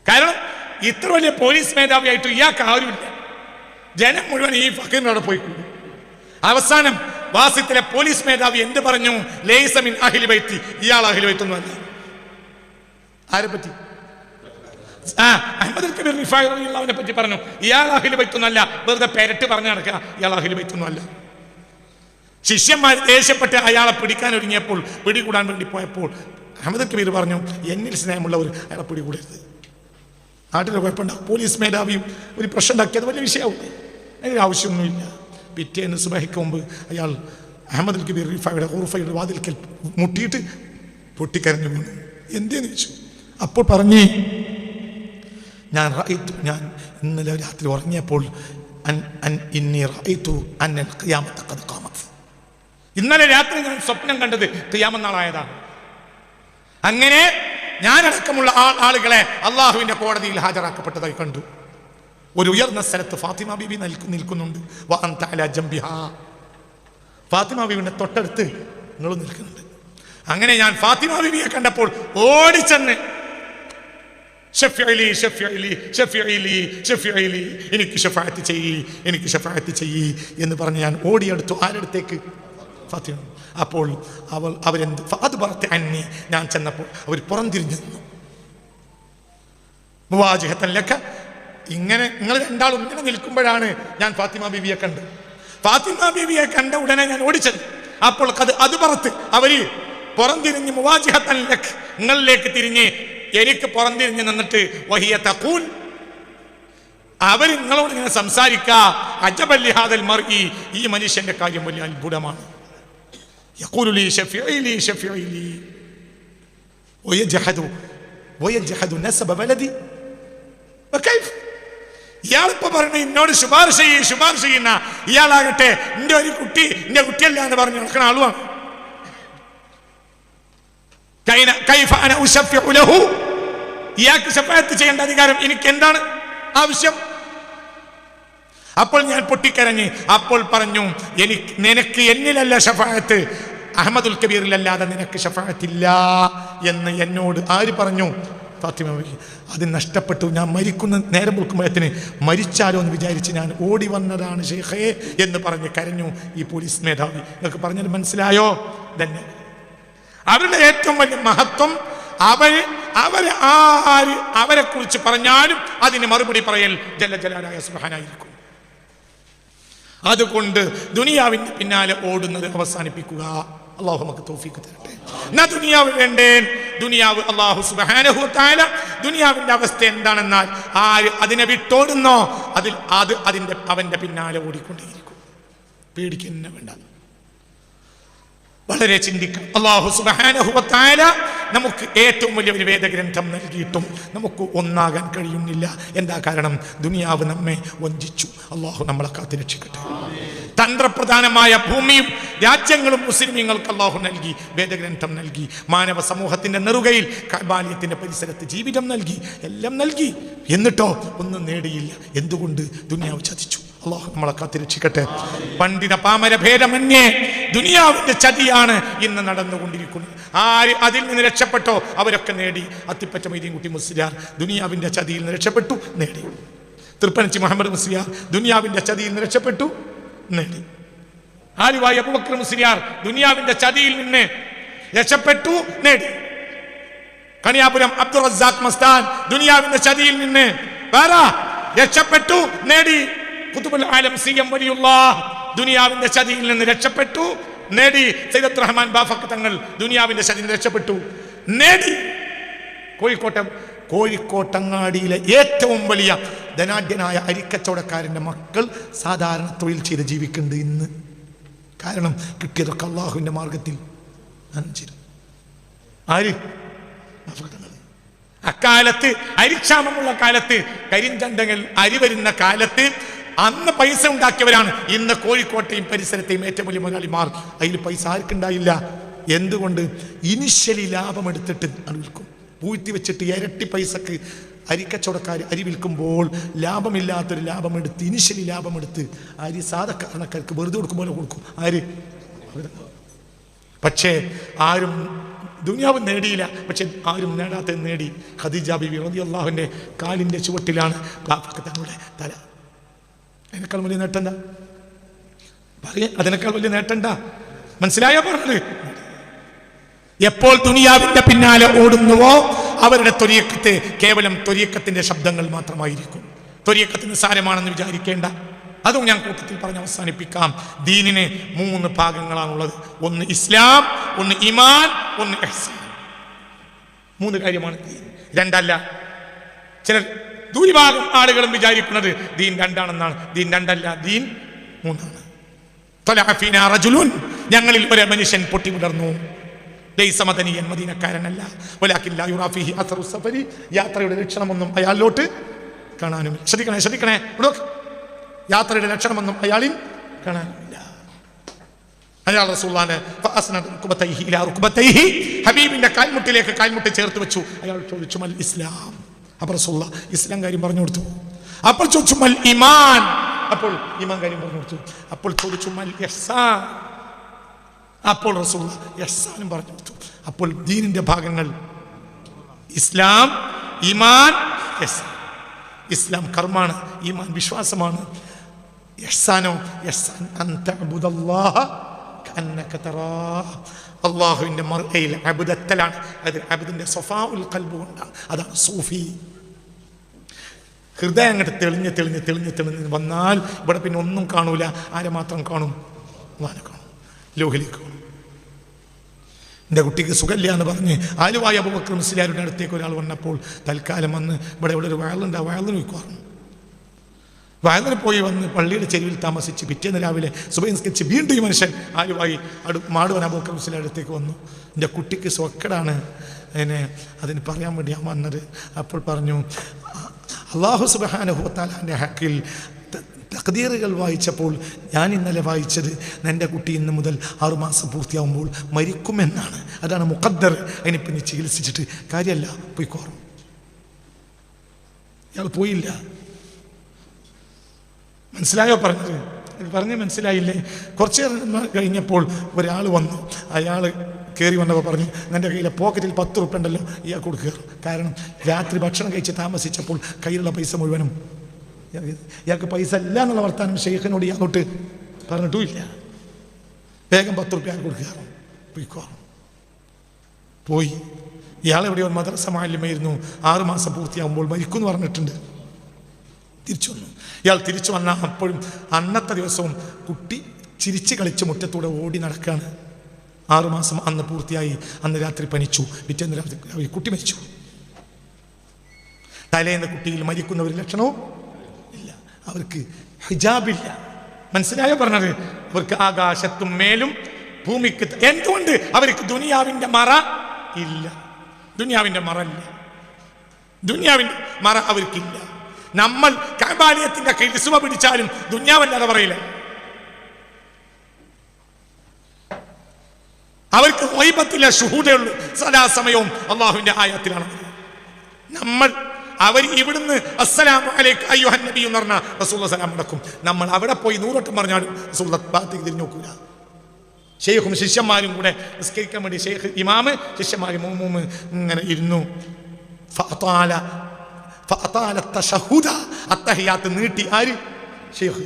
A: കാരണം ഇത്ര വലിയ പോലീസ് മേധാവിയായിട്ട് ഇയാൾക്ക് ആരുമില്ല. ജനം മുഴുവൻ ഈ ഫക്കീറിനോട് പോയി കൂടും. അവസാനം വാസിത്തിലെ പോലീസ് മേധാവി എന്ത് പറഞ്ഞു? ലൈസ മിൻ അഹ്ലി ബൈത്തി, ഇയാൾ അഹ്ലി ബൈത്തൊന്നും അല്ല. ആരെ പറ്റി? അഹ്മദുൽ കബീർ റിഫായി റളിയല്ലാഹുവിനെ പറ്റി പറഞ്ഞു, ഇയാൾ അഹ്ലി ബൈത്തൊന്നും അല്ല, വെറുതെ പെരട്ട് പറഞ്ഞു നടക്കുക, ഇയാൾ അഹ്ലി ബൈത്തൊന്നും അല്ല. ശിഷ്യന്മാർ ദേഷ്യപ്പെട്ട് അയാളെ പിടിക്കാൻ ഒരുങ്ങിയപ്പോൾ, പിടികൂടാൻ വേണ്ടി പോയപ്പോൾ അഹ്മദുൽ കബീർ പറഞ്ഞു, എന്നിൽ സ്നേഹമുള്ളവർ അയാളെ പിടികൂടരുത്, നാട്ടിൽ കുഴപ്പമുണ്ടാവും. പോലീസ് മേധാവിയും ഒരു പ്രശ്നം ഉണ്ടാക്കിയത് വലിയ വിഷയമാവും, അതിന് ആവശ്യമൊന്നുമില്ല. പിറ്റേന്ന് സുബഹിക്ക് മുമ്പ് അയാൾ അഹ്മദുൽ കബീർ റിഫായിയുടെ ഖുർഫയുടെ വാതിൽക്കൽ മുട്ടിയിട്ട് പൊട്ടിക്കരഞ്ഞു വീണു. എന്തേന്ന് ചോദിച്ചു. അപ്പോൾ പറഞ്ഞേ, ഞാൻ ഇന്നലെ രാത്രി ഉറങ്ങിയപ്പോൾ ഇന്നലെ രാത്രി ഞാൻ സ്വപ്നം കണ്ടത് ഖിയാമത്ത് നാളായതാണ്. അങ്ങനെ ഞാനടക്കമുള്ള ആളുകളെ അള്ളാഹുവിന്റെ കോടതിയിൽ ഹാജരാക്കപ്പെട്ടതായി കണ്ടു. ഒരു ഉയർന്ന സ്ഥലത്ത് ഫാത്തിമ ബീബി നിൽക്കുന്നുണ്ട്. ഫാത്തിമ ബീബിന്റെ തൊട്ടടുത്ത് നിങ്ങൾ നിൽക്കുന്നുണ്ട്. അങ്ങനെ ഞാൻ ഫാത്തിമ ബീബിയെ കണ്ടപ്പോൾ ഓടിച്ചെന്ന് എനിക്ക് ശഫാഅത്ത് ചെയ്യ് എന്ന് പറഞ്ഞ് ഞാൻ ഓടിയെടുത്തു. ആരെടുത്തേക്ക്? ഫാത്തിമ. അപ്പോൾ അവരെന്ത് അത് പറത്തെ അന്നി, ഞാൻ ചെന്നപ്പോൾ അവർ പുറംതിരിഞ്ഞു നിന്നു. മുവാജിഹത്തല്ലക്ക, ഇങ്ങനെ നിങ്ങൾ രണ്ടാളും ഇങ്ങനെ നിൽക്കുമ്പോഴാണ് ഞാൻ ഫാത്തിമ ബീവിയെ കണ്ടത്. ഫാത്തിമ ബീവിയെ കണ്ട ഉടനെ ഞാൻ ഓടിച്ചെന്നു. അപ്പോൾ അത് പറത്ത് അവര് പുറംതിരിഞ്ഞ് മുവാജിഹത്തല്ലക്ക്, നിങ്ങളിലേക്ക് തിരിഞ്ഞ് എനിക്ക് പുറംതിരിഞ്ഞ് നിന്നിട്ട് വഹിയ തഖൂൽ, അവർ നിങ്ങളോട് ഇങ്ങനെ സംസാരിക്കുക, അജബല്ലി ഹാദൽ മർഇ, ഈ മനുഷ്യന്റെ കാര്യം വലിയ അത്ഭുതമാണ്. യഖൂലു ലി ശഫീഇ ലി വയജ്ഹദു നസബ വലദി വകൈഫ്. ഇയാളിപ്പോ പറഞ്ഞ എന്നോട് ശുപാർശ ചെയ്യുന്ന ഇയാളാകട്ടെ എന്റെ ഒരു കുട്ടി എന്റെ കുട്ടിയല്ല എന്ന് പറഞ്ഞ് നടക്കുന്ന ആളുമാണ്. ഇയാൾക്ക് ശഫാഅത്ത് ചെയ്യേണ്ട അധികാരം എനിക്ക് എന്താണ് ആവശ്യം? അപ്പോൾ ഞാൻ പൊട്ടിക്കരഞ്ഞ് അപ്പോൾ പറഞ്ഞു, നിനക്ക് എന്നിലല്ല ശഫാഅത്ത്, അഹ്മദുൽ കബീറിലല്ലാതെ നിനക്ക് ശഫാഅത്തില്ല എന്ന് എന്നോട് ആര് പറഞ്ഞു? ഫാത്തിമ ബീവി. അത് നഷ്ടപ്പെട്ടു. ഞാൻ മരിക്കുന്ന നേരം വിളിക്കുമ്പോഴത്തിന് മരിച്ചാലോ എന്ന് വിചാരിച്ച് ഞാൻ ഓടി വന്നതാണ് ഷെയ്ഖേ എന്ന് പറഞ്ഞ് കരഞ്ഞു ഈ പോലീസ് മേധാവി. നിങ്ങൾക്ക് പറഞ്ഞത് മനസ്സിലായോ? തന്നെ അവരുടെ ഏറ്റവും വലിയ മഹത്വം, അവരെ കുറിച്ച് പറഞ്ഞാലും അതിന് മറുപടി പറയൽ ജല്ല ജലാലായ സുബ്ഹാനായിരിക്കും. അതുകൊണ്ട് ദുനിയാവിന്റെ പിന്നാലെ ഓടുന്നത് അവസാനിപ്പിക്കുക. അള്ളാഹു നമുക്ക് തൗഫീഖ് തരട്ടെ. എന്നാ ദുനിയാവ് വേണ്ടേ? ദുനിയാവ് അള്ളാഹു സുബ്ഹാനഹു വ തആല ദുനിയാവിന്റെ അവസ്ഥ എന്താണെന്നാൽ ആര് അതിനെ വിട്ടോടുന്നോ അവന്റെ പിന്നാലെ ഓടിക്കൊണ്ടേയിരിക്കും. പേടിക്കുന്ന വേണ്ട, വളരെ ചിന്തിക്കണം. അല്ലാഹു സുബ്ഹാനഹു വ തആല നമുക്ക് ഏറ്റവും വലിയ ഒരു വേദഗ്രന്ഥം നൽകിയിട്ടും നമുക്ക് ഒന്നാകാൻ കഴിയുന്നില്ല. എന്താ കാരണം? ദുനിയാവ് നമ്മെ വഞ്ചിച്ചു. അല്ലാഹു നമ്മളെ കാത്ത് രക്ഷിക്കട്ടെ. തന്ത്രപ്രധാനമായ ഭൂമിയും രാജ്യങ്ങളും മുസ്ലിമീങ്ങൾക്ക് അല്ലാഹു നൽകി, വേദഗ്രന്ഥം നൽകി, മാനവ സമൂഹത്തിന്റെ നെറുകയിൽ കഅബാലയത്തിന്റെ പരിസരത്ത് ജീവിതം നൽകി, എല്ലാം നൽകി. എന്നിട്ടോ ഒന്നും നേടിയില്ല. എന്തുകൊണ്ട്? ദുനിയാവ് ചതിച്ചു. അല്ലാഹു നമ്മളെ കാത്ത് രക്ഷിക്കട്ടെ. പണ്ഡിത പാമര ഭേദമന്യേ ദുനിയാവിന്റെ ചതിയാണ് ഇന്ന് നടന്നുകൊണ്ടിരിക്കുന്നത്. ആര് അതിൽ നിന്ന് രക്ഷപ്പെട്ടോ അവരൊക്കെ നേടി. അത്തിപ്പറ്റ മൊയ്തീൻകുട്ടി മുസ്ലിയാർ ദുനിയാവിന്റെ ചതിയിൽ നിന്ന് രക്ഷപ്പെട്ടു, നേടി. തൃപ്പനച്ചി മുഹമ്മദ് മുസ്ലിയാർ ദുനിയാവിന്റെ ചതിയിൽ നിന്ന് രക്ഷപ്പെട്ടു, നേടി. ആലുവായി അബൂബക്കർ മുസ്ലിയാർ ദുനിയാവിന്റെ ചതിയിൽ നിന്ന് രക്ഷപ്പെട്ടു, നേടി. കണിയാപുരം അബ്ദുൾ റസാഖ് മസ്താൻ ദുനിയാവിന്റെ ചതിയിൽ നിന്ന് രക്ഷപ്പെട്ടു, നേടി. ഖുതുബുൽ ആലം സിഎം വലിയുള്ളാഹ് ദുനിയാവിന്റെ ചതിയിൽ നിന്ന് രക്ഷപ്പെട്ടു, നേടി. സയ്യിദ് റഹ്മാൻ ബാഫഖ് തങ്ങൾ ദുനിയാവിന്റെ ചതിയിൽ നിന്ന് രക്ഷപ്പെട്ടു, നേടി. കോഴിക്കോട്ടങ്ങാടിയിലെ ഏറ്റവും വലിയ ധനാഢ്യനായ അരിക്കച്ചവടക്കാരൻ്റെ മക്കൾ സാധാരണ തൊഴിൽ ചെയ്ത് ജീവിക്കുന്നുണ്ട് ഇന്ന്. കാരണം കിട്ടിയതൊക്കെ അള്ളാഹുവിൻ്റെ മാർഗത്തിൽ. ആര്? അക്കാലത്ത് അരിക്ഷാമമുള്ള കാലത്ത്, കരിഞ്ചന്തകൾ അരി വരുന്ന കാലത്ത് അന്ന് പൈസ ഉണ്ടാക്കിയവരാണ് ഇന്ന് കോഴിക്കോട്ടെയും പരിസരത്തെയും ഏറ്റവും വലിയ മുതലാളിമാർ. അതിൽ പൈസ ആർക്കുണ്ടായില്ല. എന്തുകൊണ്ട്? ഇനിഷ്യലി ലാഭമെടുത്തിട്ട് വിൽക്കും. പൂഴ്ത്തി വെച്ചിട്ട് ഇരട്ടി പൈസക്ക്
B: അരിക്കച്ചവടക്കാർ അരി വിൽക്കുമ്പോൾ ലാഭമില്ലാത്തൊരു ലാഭമെടുത്ത് ഇനിഷ്യലി ലാഭമെടുത്ത് അരി സാധാരണക്കാർക്ക് വെറുതെ കൊടുക്കും പോലെ കൊടുക്കും. ആര്? പക്ഷേ ആരും ദുനിയാവ് നേടിയില്ല. പക്ഷെ ആരും നേടാത്തത് നേടി. ഖദീജ ബീവി റളിയല്ലാഹുവിൻ്റെ കാലിൻ്റെ ചുവട്ടിലാണ് തങ്ങളുടെ തല. അതിനേക്കാൾ വലിയ നേട്ടണ്ട പറയാ, അതിനേക്കാൾ വലിയ നേട്ടണ്ട. മനസ്സിലായോ പറഞ്ഞത്? എപ്പോൾ ദുനിയാവിന്റെ പിന്നാലെ ഓടുന്നുവോ അവരുടെ ത്വരീഖത്ത് കേവലം ത്വരീഖത്തിന്റെ ശബ്ദങ്ങൾ മാത്രമായിരിക്കും. ത്വരീഖത്ത് നിസ്സാരമാണെന്ന് വിചാരിക്കേണ്ട. അതും ഞാൻ കൂട്ടത്തിൽ പറഞ്ഞ് അവസാനിപ്പിക്കാം. ദീനിന് 3 ഭാഗങ്ങളാണുള്ളത്. ഒന്ന് ഇസ്ലാം, ഒന്ന് ഈമാൻ, ഒന്ന് ഇഹ്സാൻ. 3 കാര്യമാണ് ദീൻ, 2 അല്ല. ചിലർ ഭൂരിഭാഗം ആളുകളും വിചാരിക്കുന്നത് ദീൻ 2 ആണെന്നാണ്. ദീൻ 2 അല്ല, ദീൻ 3 ആണ്. ഞങ്ങളിൽ ഒരു മനുഷ്യൻ പൊട്ടിവിടർന്നു. മദനിയൻ, മദീനക്കാരനല്ല. യാത്രയുടെ ലക്ഷണമൊന്നും അയാളിലോട്ട് കാണാനും. ശ്രദ്ധിക്കണേ, യാത്രയുടെ ലക്ഷണമൊന്നും അയാളിൽ കാണാനില്ല. അയാൾ റസൂലുള്ളാഹിനെ ഹബീബിന്റെ കാൽമുട്ടിലേക്ക് കാൽമുട്ടി ചേർത്ത് വെച്ചു. അയാൾ ചോദിച്ചു മൽ ഇസ്ലാം. അപ്പോൾ റസൂലുള്ളാഹി ഇസ്ലാം കാര്യം പറഞ്ഞു കൊടുത്തു. അപ്പോൾ ചോദിച്ചു മൽ ഈമാൻ. അപ്പോൾ ഈമാൻ കാര്യം പറഞ്ഞു കൊടുത്തു. അപ്പോൾ ചോദിച്ചു മൽ ഇഹ്സാൻ. അപ്പോൾ റസൂലുള്ളാഹി ഇഹ്സാനും പറഞ്ഞു കൊടുത്തു. അപ്പോൾ ദീനിന്റെ ഭാഗങ്ങൾ ഇസ്ലാം, ഈമാൻ, ഇഹ്സാൻ. ഇസ്ലാം കർമാണ്, ഈമാൻ വിശ്വാസമാണ്. ഇഹ്സാനോ ഇഹ്സാൻ അൻ തഅബുദല്ലാഹ കഅന്നക തറാഹ്. അല്ലാഹുവിന്റെ മർഅയിൽ അബ്ദത്തലാണ്. അത് അബ്ദിന്റെ സഫാഉൽ ഖൽബ് കൊണ്ടാണ്. അതാണ് സൂഫി. ഹൃദയം അങ്ങോട്ട് തെളിഞ്ഞ് വന്നാൽ ഇവിടെ പിന്നെ ഒന്നും കാണൂല. ആരെ മാത്രം കാണും? അല്ലാഹുവിനെ കാണും, ലോഹിലേക്ക് കാണും. എൻ്റെ കുട്ടിക്ക് സുഖമില്ല എന്ന് പറഞ്ഞ് ആലുവായ അബൂബക്കർ മുസ്ലിയാരുടെ അടുത്തേക്ക് ഒരാൾ വന്നപ്പോൾ തൽക്കാലം വന്ന് ഇവിടെ ഒരു വയലുണ്ട്, ആ വയലിന് വയ്ക്കുമായിരുന്നു. വയലിന് പോയി വന്ന് പള്ളിയുടെ ചെരുവിൽ താമസിച്ച് പിറ്റേന്ന് രാവിലെ സുബഹിസ്കരിച്ച് വീണ്ടും ഈ മനുഷ്യൻ ആലുവായി മാടുവൻ അബൂബക്കർ മുസ്ലിയാരുടെ അടുത്തേക്ക് വന്നു. എൻ്റെ കുട്ടിക്ക് സ്വക്കടാണ്, അതിന് പറയാൻ വേണ്ടി ഞാൻ വന്നത്. അപ്പോൾ പറഞ്ഞു, അല്ലാഹു സുബ്ഹാനഹു വ തആലാന്റെ ഹക്കിൽ തഖ്ദീറുകൾ വായിച്ചപ്പോൾ ഞാൻ ഇന്നലെ വായിച്ചത് എൻ്റെ കുട്ടി ഇന്ന് മുതൽ 6 മാസം പൂർത്തിയാകുമ്പോൾ മരിക്കുമെന്നാണ്. അതാണ് മുഖദ്ദർ. അതിനിപ്പം നീ ചികിത്സിച്ചിട്ട് കാര്യമല്ല, പോയിക്കോറും. ഇയാൾ പോയില്ല. മനസ്സിലായോ പറഞ്ഞത്? പറഞ്ഞ് മനസ്സിലായില്ലേ? കുറച്ച് കഴിഞ്ഞപ്പോൾ ഒരാൾ വന്നു. അയാൾ കയറി വന്നപ്പോൾ പറഞ്ഞു, എൻ്റെ കയ്യിലെ പോക്കറ്റിൽ 10 ഉറുപ്പ്യ ഉണ്ടല്ലോ, ഇയാൾ കൊടുക്കുക. കാരണം രാത്രി ഭക്ഷണം കഴിച്ച് താമസിച്ചപ്പോൾ കയ്യിലുള്ള പൈസ മുഴുവനും ഇയാൾക്ക് പൈസ ഇല്ല എന്നുള്ള വർത്താനം ഷെയ്ഖിനോട് ഇയാളോട്ട് പറഞ്ഞിട്ടുമില്ല. വേഗം 10 ഉറുപ്പ്യ കൊടുക്കുക, പോയിക്കോ. പോയി. ഇയാളെവിടെയോ മദ്രസ മാലിന്യമായിരുന്നു. 6 മാസം പൂർത്തിയാകുമ്പോൾ മരിക്കുമെന്ന് പറഞ്ഞിട്ടുണ്ട്. തിരിച്ചു വന്നു. ഇയാൾ തിരിച്ചു വന്ന അപ്പോഴും അന്നത്തെ ദിവസവും കുട്ടി ചിരിച്ച് കളിച്ച് മുറ്റത്തൂടെ ഓടി നടക്കുകയാണ്. 6 മാസം അന്ന് പൂർത്തിയായി. അന്ന് രാത്രി പനിച്ചു. പിറ്റേന്ന് രാത്രി കുട്ടി മരിച്ചു. തലേന്ന് കുട്ടിയിൽ മരിക്കുന്ന ഒരു ലക്ഷണവും ഇല്ല. അവർക്ക് ഹിജാബില്ല. മനസ്സിലായോ പറഞ്ഞത്? അവർക്ക് ആകാശത്തും മേലും ഭൂമിക്ക്. എന്തുകൊണ്ട്? അവർക്ക് ദുനിയാവിന്റെ മറ ഇല്ല. ദുനിയാവിന്റെ മറ ഇല്ല. ദുനിയാവിന്റെ മറ അവർക്കില്ല. നമ്മൾ കഅബാലയത്തിന്റെ കിസ്വ പിടിച്ചാലും ദുനിയാവല്ലാതെ പറയില്ല. അവർക്ക് ഗൈബത്തിലെ ശുഹൂദേ ഉള്ളൂ. സദാസമയവും അല്ലാഹുവിന്റെ ആയത്തിലാണ്. അവർ ഇവിടുന്ന് അസ്സലാമു അലൈക അയ്യുഹൻ നബി എന്ന് പറഞ്ഞാൽ റസൂലുള്ളാഹി സലാം നടക്കും. നമ്മൾ അവിടെ പോയി 100 വട്ടം പറഞ്ഞാലും റസൂലുള്ളാഹി ഭാഗത്തേക്ക് തിരിഞ്ഞു നോക്കൂല. ഷെയ്ഖും ശിഷ്യന്മാരും കൂടെ നിസ്കരിക്കാൻ വേണ്ടി ഷെയ്ഖ് ഇമാമ് ശിഷ്യന്മാർ മൂന്ന് ഇങ്ങനെ ഇരുന്നു. അത്തഹിയാത്ത് നീട്ടി. ആര്? ഷെയ്ഖ്.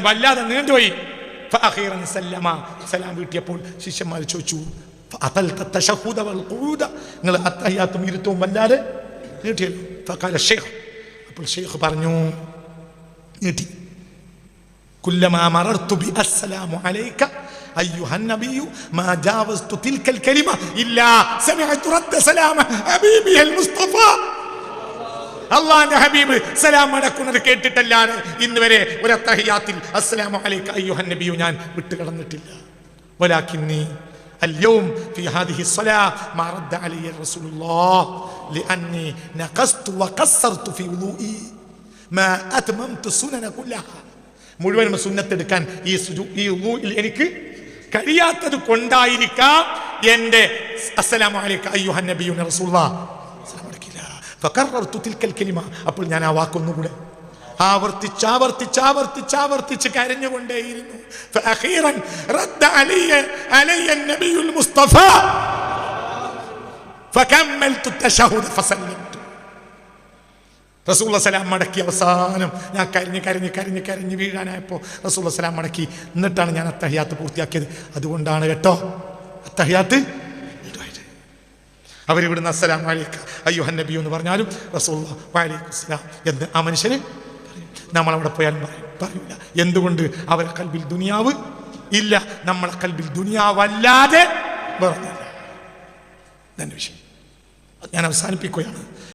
B: വല്ലാതെ നീണ്ടുപോയി. സലാം വീട്ടിയപ്പോൾ ശിഷ്യന്മാർ ചോദിച്ചു, നിങ്ങൾ അത്തഹിയാത്തും ഇരുത്തവും വല്ലാതെ നീട്ടിയല്ലോ. അപ്പോൾ ഷെയ്ഖ് പറഞ്ഞു, നീട്ടി. കുല്ലമാ മറർതു ബി അസ്സലാമു അലൈക അയ്യുഹൻ നബിയു മാ ജാവസ്തു തിൽക്കൽ കലിമ ഇല്ലാ സമിഅതു റദ്ദ സലാമ ഹബീബിൽ മുസ്തഫ. അല്ലാഹുവിന്റെ ഹബീബ് സലാം മടക്കുന്നത് കേട്ടിട്ടല്ലാതെ ഇന്ന് വരെ ഒരു തഹിയാത്തിൽ അസ്സലാമു അലൈക അയ്യുഹൻ നബിയു ഞാൻ വിട്ടുകടന്നിട്ടില്ല. വലാകിന്നി اليوم في هذه الصلاة ما رد علي رسول الله لأني نقصت وقصرت في وضوئي ما أتممت السنن كلها. മുഴുവനും സുന്നത്തെടുക്കാൻ ഈ വുളൂഇൽ എനിക്ക് കഴിയാത്തത് കൊണ്ടായിരിക്കാം എൻ്റെ അസ്സലാമു അലൈക അയ്യുഹൻ നബിയു റസൂലുള്ളാഹ് സലാം അടക്കില്ല. ഫഖറർതു തിൽക്കൽ കലിമ, അപ്പോൾ ഞാൻ ആ വാക്കൊന്നുകൂടെ ആവർത്തിച്ച് കരഞ്ഞുകൊണ്ടേയിരുന്നു. ഫഅഖീറൻ റദ്ദ അലയ്യ നബിയുൽ മുസ്തഫ ഫകമ്മൽതു തശഹുദ ഫസല്ലംതു. റസൂലുള്ളാഹി സലാം മടക്കി. അവസാനം ഞാൻ കരഞ്ഞ് വീഴാനായപ്പോൾ റസൂലുള്ളാഹി സലാം മടക്കി. എന്നിട്ടാണ് ഞാൻ അത്തഹിയാത്ത് പൂർത്തിയാക്കിയത്. അതുകൊണ്ടാണ് കേട്ടോ അത്തഹിയാത്ത് അവരിവിടുന്ന് അസ്സലാമു അലൈക അയ്യുഹൻ നബി എന്ന് പറഞ്ഞാലും റസൂലുള്ളാഹി വഅലൈക്കും സലാം എന്ന് ആ മനുഷ്യന് നമ്മളവിടെ പോയാൽ പറയൂല. എന്തുകൊണ്ട്? അവരുടെ കൽബിൽ ദുനിയാവ് ഇല്ല. നമ്മളെ കൽബിൽ ദുനിയാവല്ലാതെ വേറൊന്നുമില്ല. ഇതെന്റെ വിഷയം. ഞാൻ അവസാനിപ്പിക്കുകയാണ്.